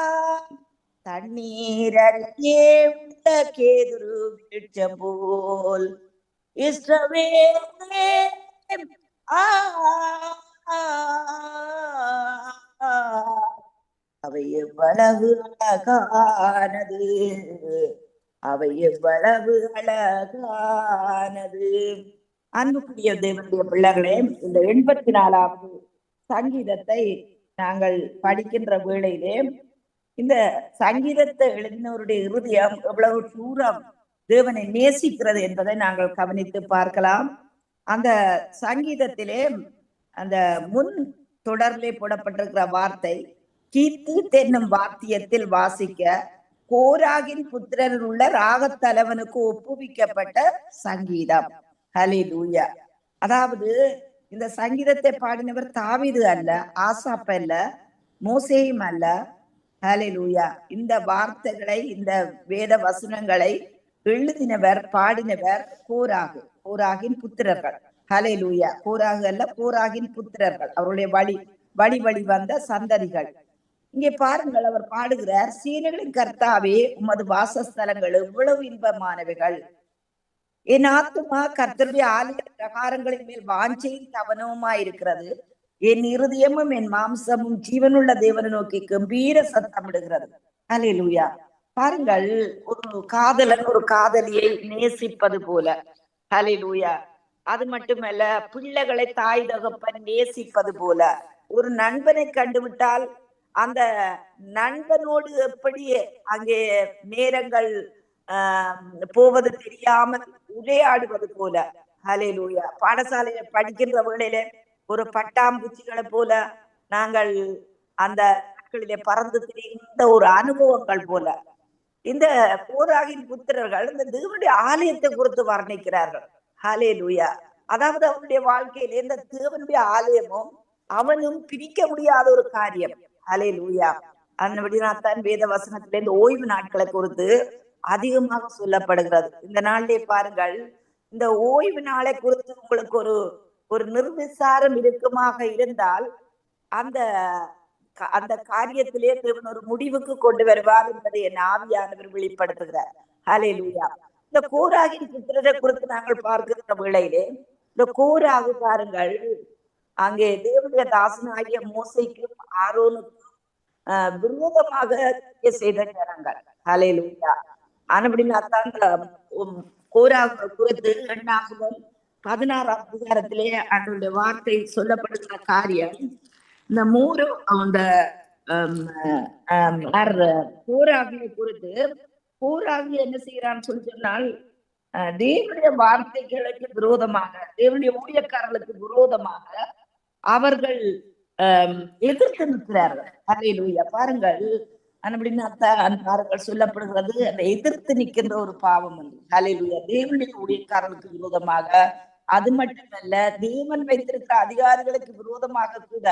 தண்ணீர் அருகே உள்ள கேதுரு விருட்சம் போல். இஸ்ரவேலே அவை எவ்வளவு அழகானது, அவை எவ்வளவு அழகானது. அன்புக்குரிய தேவனுடைய பிள்ளைகளே, இந்த 84வது சங்கீதத்தை நாங்கள் படிக்கின்ற வேளையிலே இந்த சங்கீதத்தை எழுதினவருடைய இருதயம் எவ்வளவு தூரம் தேவனை நேசிக்கிறது என்பதை நாங்கள் கவனித்து பார்க்கலாம். அந்த சங்கீதத்திலே அந்த முன் தொடரிலே போடப்பட்டிருக்கிற வார்த்தை, கீத்து என்னும் வாத்தியத்தில் வாசிக்க கோராகின் புத்திரரில் உள்ள ராகத்தலைவனுக்கு ஒப்புவிக்கப்பட்ட சங்கீதம். ஹல்லேலூயா. அதாவது இந்த சங்கீதத்தை பாடினவர் தாவீது அல்ல, ஆசாப் அல்ல, மோசேயும் அல்ல. ஹல்லேலூயா. இந்த வார்த்தைகளை, இந்த வேத வசனங்களை எழுதினவர், பாடினவர் கோராகு, கோராகின் புத்திரர்கள். ஹல்லேலூயா. கோராகு அல்ல, கோராகின் புத்திரர்கள், அவருடைய வழி வழி வந்த சந்ததிகள். இங்கே பாருங்கள், அவர் பாடுகிறார், சீனைகளின் கர்த்தாவே உமது வாசஸ்தலங்கள் எவ்வளவு இன்பமானவைகள். என் ஆத்துமா கர்த்தருடைய ஆலய பிரகாரங்களின் மேல் வாஞ்சையும் தவனவுமாயிருக்கிறது. என் இருதயமும் என் மாம்சமும் ஜீவனுள்ள தேவனை நோக்கி கம்பீர சத்தமிடுகிறது. ஹல்லேலூயா. பாருங்கள், ஒரு காதலன் ஒரு காதலியை நேசிப்பது போல. ஹல்லேலூயா. அது மட்டுமல்ல, பிள்ளைகளை தாய் தகப்பன் நேசிப்பது போல. ஒரு நண்பனை கண்டுவிட்டால் அந்த நண்பனோடு எப்படி அங்கே நேரங்கள் போவது தெரியாமல் உரையாடுவது போல. ஹல்லேலூயா. பாடசாலையில படிக்கின்ற வேளையிலே ஒரு பட்டாம்பூச்சிகளை போல நாங்கள் அந்த நாட்களிலே பறந்து திரிந்த ஒரு அனுபவங்கள் போல இந்த கோராகின் புத்திரர்கள் இந்த தேவனுடைய ஆலயத்தை குறித்து வர்ணிக்கிறார்கள். ஹல்லேலூயா. அதாவது அவனுடைய வாழ்க்கையில இந்த தேவனுடைய ஆலயமும் அவனும் பிரிக்க முடியாத ஒரு காரியம். ஹல்லேலூயா. அந்தபடிதான் வேத வசனத்தில இந்த ஓய்வு நாட்களை குறித்து அதிகமாக சொல்லப்படுகிறது. இந்த நாளிலே பாருங்கள், இந்த ஓய்வு நாளை குறித்து உங்களுக்கு ஒரு நிர்விசாரம் இருக்குமாக இருந்தால் அந்த அந்த காரியத்திலே தேவன் ஒரு முடிவுக்கு கொண்டு வருவார் என்பதை என் ஆவியானவர் வெளிப்படுத்துகிறார். ஹல்லேலூயா. இந்த கோராகின் புத்திரரை குறித்து நாங்கள் பார்க்கிற வேளையிலே இந்த கோராகு பாருங்கள், அங்கே தேவனுடைய தாசனாகிய மோசைக்கும் ஆரோனுக்கும் விரோதமாக செய்த ஜனங்கள். ஹல்லேலூயா. ஆனபடினாத்தான் கோரா குறித்து 16ஆம் அதிகாரத்திலே அதனுடைய வார்த்தை சொல்லப்படுகிற காரியம் இந்த மூரு அந்த கோராகியை குறித்து கோராகி என்ன செய்யறான்னு சொல்லி சொன்னால் தேவனுடைய வார்த்தைகளுக்கு விரோதமாக தேவனுடைய ஊழியக்காரர்களுக்கு விரோதமாக அவர்கள் எதிர்த்து நிற்கிறார்கள். அல்லேலூயா. பாருங்கள், பாருங்கள் சொல்லப்படுகிறது அந்த எதிர்த்து நிற்கின்ற ஒரு பாவம் வந்து அல்லேலூயா தேவனுடைய ஊழியக்காரர்களுக்கு விரோதமாக. அது மட்டுமல்ல, தேவன் வைத்திருக்கிற அதிகாரிகளுக்கு விரோதமாக கூட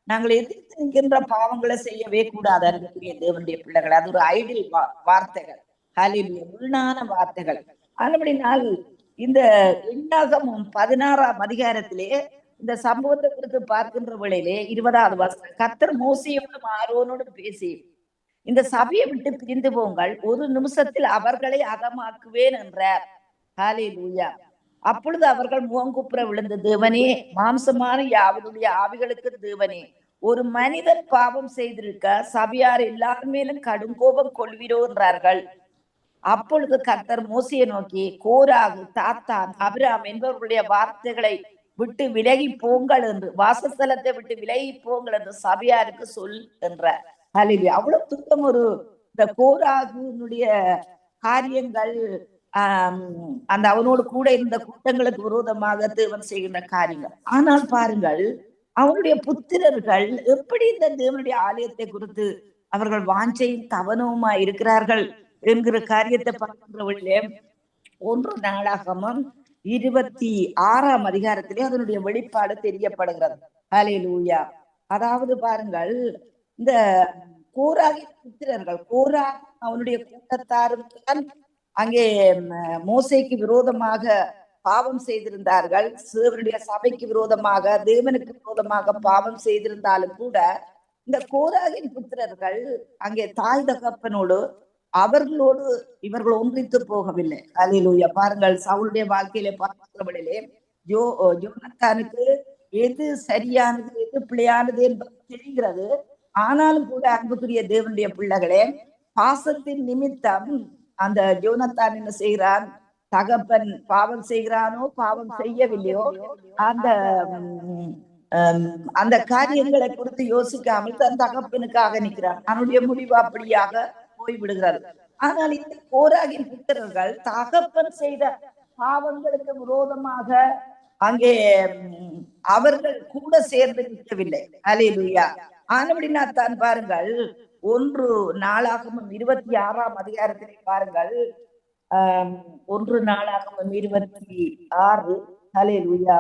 நாங்கள் எதிர்த்து நிற்கின்ற பாவங்களை செய்யவே கூடாது. அன்புக்குரிய தேவனுடைய பிள்ளைகள், அது ஒரு ஐடியல் வார்த்தைகள், அல்லேலூயா வீணான வார்த்தைகள். அப்படினால் இந்த எண்ணாகமும் 16ஆம் அதிகாரத்திலே இந்த சம்பவத்தை குறித்து பார்க்கின்ற வேளையிலே 20வது வசனம், கர்த்தர் மோசேயோடும் ஆரோனோடும் பேசி, இந்த சபையை விட்டு பிரிந்து போங்கள், ஒரு நிமிஷத்தில் அவர்களை அகமாக்குவேன் என்றார். ஹல்லேலூயா. அப்பொழுது அவர்கள் முகங்குப்புற விழுந்து, தேவனே, மாம்சமான யாவருடைய ஆவிகளுக்கு தேவனே, ஒரு மனிதன் பாவம் செய்திருக்க சபையார் எல்லார் மேலும் கடும் கோபம் கொள்வீரோ என்றார்கள். அப்பொழுது கர்த்தர் மோசேயை நோக்கி, கோராகு, தாத்தான், அபிராம் என்பவர்களுடைய வார்த்தைகளை விட்டு விலகி போங்கள் என்று, வாசஸ்தலத்தை விட்டு விலகி போங்கள் என்று சபையாருக்கு சொல் என்றார். ஹல்லேலூயா. அவ்வளவு துக்கம் ஒரு இந்த கோராகுனுடைய காரியங்கள், அந்த அவனோடு கூட இருந்த கூட்டங்களுக்கு விரோதமாக தேவன் செய்கின்ற காரியங்கள். ஆனால் பாருங்கள், அவனுடைய புத்திரர்கள் எப்படி இந்த தேவனுடைய ஆலயத்தை குறித்து அவர்கள் வாஞ்சையும் தவனவுமா இருக்கிறார்கள் என்கிற காரியத்தை பார்க்கின்றவர்களே 1 நாளாகமம் 26ஆம் அதிகாரத்திலே அதனுடைய வெளிப்பாடு தெரியப்படுகிறது. ஹல்லேலூயா. அதாவது பாருங்கள், இந்த கோராகின் புத்திரர்கள், கோரா அவனுடைய கூட்டத்தாரும் அங்கே மோசேக்கு விரோதமாக பாவம் செய்திருந்தார்கள். தேவனுடைய சபைக்கு விரோதமாக, தேவனுக்கு விரோதமாக பாவம் செய்திருந்தாலும் கூட இந்த கோராகின் புத்திரர்கள் அங்கே தாய் தகப்பனோடு அவர்களோடு இவர்கள் ஒன்றித்து போகவில்லை. அல்லேலூயா. பாருங்கள், சவுளுடைய வாழ்க்கையில பார்க்கிறவர்களே யோனத்தானுக்கு எது சரியானது எது பிழையானது என்பது தெரிகிறது. ஆனாலும் கூட அன்புக்குரிய தேவனுடைய பிள்ளைகளே, பாசத்தின் நிமித்தம் அந்த யோனத்தான் என்ன செய்கிறான், தகப்பன் பாவம் செய்கிறானோ பாவம் செய்யவில்லையோ அந்த காரியங்களை குறித்து யோசிக்காமல் தன் தகப்பனுக்காக நிற்கிறான். அவனுடைய முடிவு அப்படியாக போய்விடுகிறார். ஆனால் இந்த கோராகின் புத்திரர்கள் தகப்பன் செய்த பாவங்களுக்கு விரோதமாக அங்கே அவர்கள் கூட சேர்ந்து நிற்கவில்லை. அல்லேலூயா. ஆனபடினா தான் பாருங்கள், 1 நாளாகமம் 26ஆம் அதிகாரத்திலே பாருங்கள், 1 நாளாகமம் 26, ஹல்லேலூயா,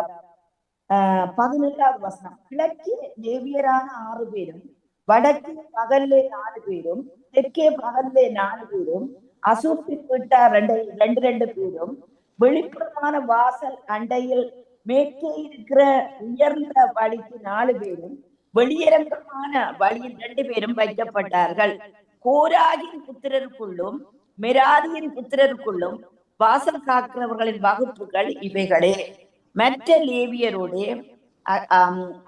17வது வசனம், கிழக்கே லேவியரான 6 பேரும், வடக்கே பகல்லே 4 பேரும், தெற்கே பகல்லே 4 பேரும், அசூப்பின் வீட்டார் 2 பேரும், வெளிப்புறமான வாசல் அண்டையில் மேற்கே இருக்கிற உயர்ந்த வழிக்கு 4 பேரும், வெளியரங்கமான வழியில் 2 பேரும் வைக்கப்பட்டார்கள். கோராகின் புத்திரருக்குள்ளும் மெராரியின் புத்திரருக்குள்ளும் வாசல் காக்கிறவர்களின் வகுப்புகள் இவைகளே. மற்ற லேவியரோடு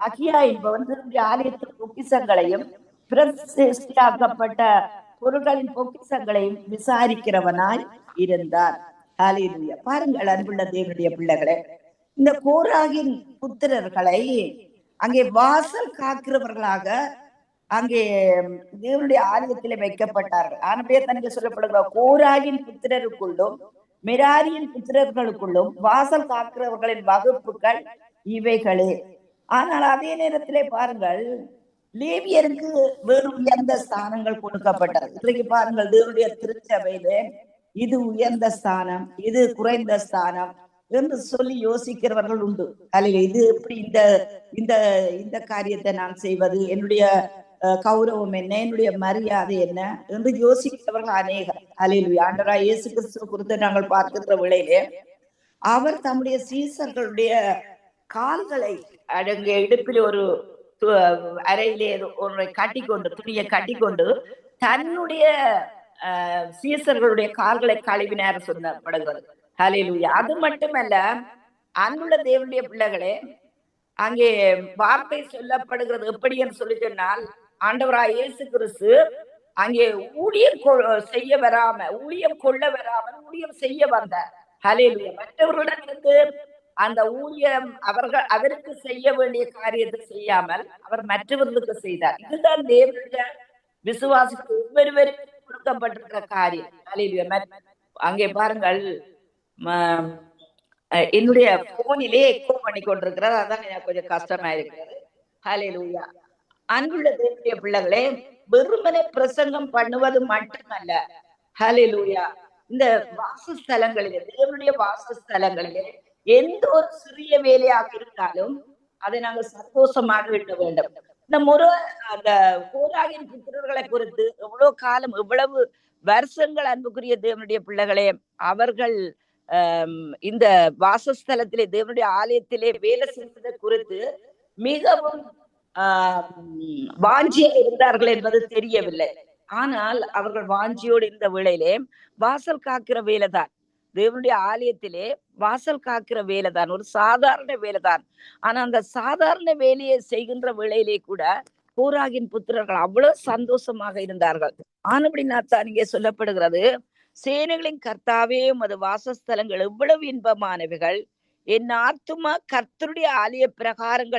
அகியா என்பவன் ஆலயத்தின் பொக்கிஷங்களையும் பிரதிஷ்டையாக்கப்பட்ட பொருட்களின் பொக்கிஷங்களையும் விசாரிக்கிறவனாய் இருந்தார். ஹல்லேலூயா. பாருங்கள் அன்புள்ள தேவனுடைய பிள்ளைகளே, இந்த கோராகின் புத்திரர்களை அங்கே வாசல் காக்கிறவர்களாக அங்கே தேவனுடைய ஆலயத்திலே வைக்கப்பட்டார்கள். ஆனவே தனக்கு சொல்லப்படுகிற கோராகின் புத்திரருக்குள்ளும் மெராரியின் புத்திரர்களுக்குள்ளும் வாசல் காக்கிறவர்களின் வகுப்புகள் இவைகளே. ஆனால் அதே நேரத்திலே பாருங்கள், லேவியருக்கு வேறு உயர்ந்த ஸ்தானங்கள் கொடுக்கப்பட்டது. இன்றைக்கு பாருங்கள், தேவனுடைய திருச்சபையிலே இது உயர்ந்த ஸ்தானம், இது குறைந்த ஸ்தானம் என்று சொல்லி யோசிக்கிறவர்கள் உண்டு. அல்ல, இது எப்படி இந்த காரியத்தை நான் செய்வது, என்னுடைய கௌரவம் என்ன, என்னுடைய மரியாதை என்ன என்று யோசிக்கிறவர்கள் அநேகர். அல்லேலூயா. ஆண்டவராகிய இயேசு கிறிஸ்துவை குறித்து நாங்கள் பார்க்கின்ற வேளையிலே அவர் தம்முடைய சீசர்களுடைய கால்களை அடங்க இடுப்பில் ஒரு அறையிலே ஒன்றை கட்டிக்கொண்டு, துணியை கட்டிக்கொண்டு தன்னுடைய சீசர்களுடைய கால்களை கழுவினார் சொல்லப்படுகிறது. ஹல்லேலூயா. அது மட்டுமல்ல, அன்புள்ள தேவனுடைய பிள்ளைகளே, அங்கே வார்த்தை சொல்லப்படுகிறது எப்படி என்று சொல்லி சொன்னால், ஆண்டவராகிய இயேசு கிறிஸ்து அங்கே ஊழியம் செய்ய வராம, ஊழியம் கொள்ள வராமல் ஊழியம் செய்ய வந்தார். ஹல்லேலூயா. மற்றவர்களிடமிருந்து அந்த ஊழியம் அவருக்கு செய்ய வேண்டிய காரியத்தை செய்யாமல் அவர் மற்றவர்களுக்கு செய்தார். இதுதான் தேவனுடைய விசுவாசிக்கு ஒவ்வொருவருக்கும் கொடுக்கப்பட்டிருக்கிற காரியம். ஹல்லேலூயா. அங்கே பாருங்கள், என்னுடைய போனிலே எக்கோ பண்ணி கொண்டிருக்கிறது, அதான் எனக்கு கொஞ்சம் கஷ்டமா இருக்கிறது. ஹல்லேலூயா. அன்புள்ள தேவனுடைய பிள்ளைகளே, வெறுமனே பிரசங்கம் பண்ணுவது மட்டுமல்ல, ஹல்லேலூயா, இந்த வாசஸ்தலங்களிலே, தேவனுடைய வாசஸ்தலங்களிலே எந்த ஒரு சிறிய வேலையாக இருந்தாலும் அதை நாங்கள் சந்தோஷமாக விட வேண்டும். இந்த முறை அந்த கோராகின் புத்திரர்களை குறித்து எவ்வளவு காலம், எவ்வளவு வருஷங்கள் அன்புக்குரிய தேவனுடைய பிள்ளைகளே, அவர்கள் இந்த வாசஸ்தலத்திலே தேவனுடைய ஆலயத்திலே வேலை செய்வதை குறித்து மிகவும் வாஞ்சியாக இருந்தார்கள் என்பது தெரியவில்லை. ஆனால் அவர்கள் வாஞ்சியோடு இருந்த வேளையிலே வாசல் காக்கிற வேலைதான், தேவனுடைய ஆலயத்திலே வாசல் காக்கிற வேலைதான், ஒரு சாதாரண வேலைதான். ஆனா அந்த சாதாரண வேலையை செய்கின்ற வேளையிலே கூட கோராகின் புத்திரர்கள் அவ்வளவு சந்தோஷமாக இருந்தார்கள். ஆனபடினாத்தான் இங்கே சொல்லப்படுகிறது, சேனைகளின் கர்த்தாவே உமது வாசஸ்தலங்கள் எவ்வளவு இன்பமானவைகள், என் ஆத்துமா கர்த்தருடைய ஆலய பிரகாரங்கள்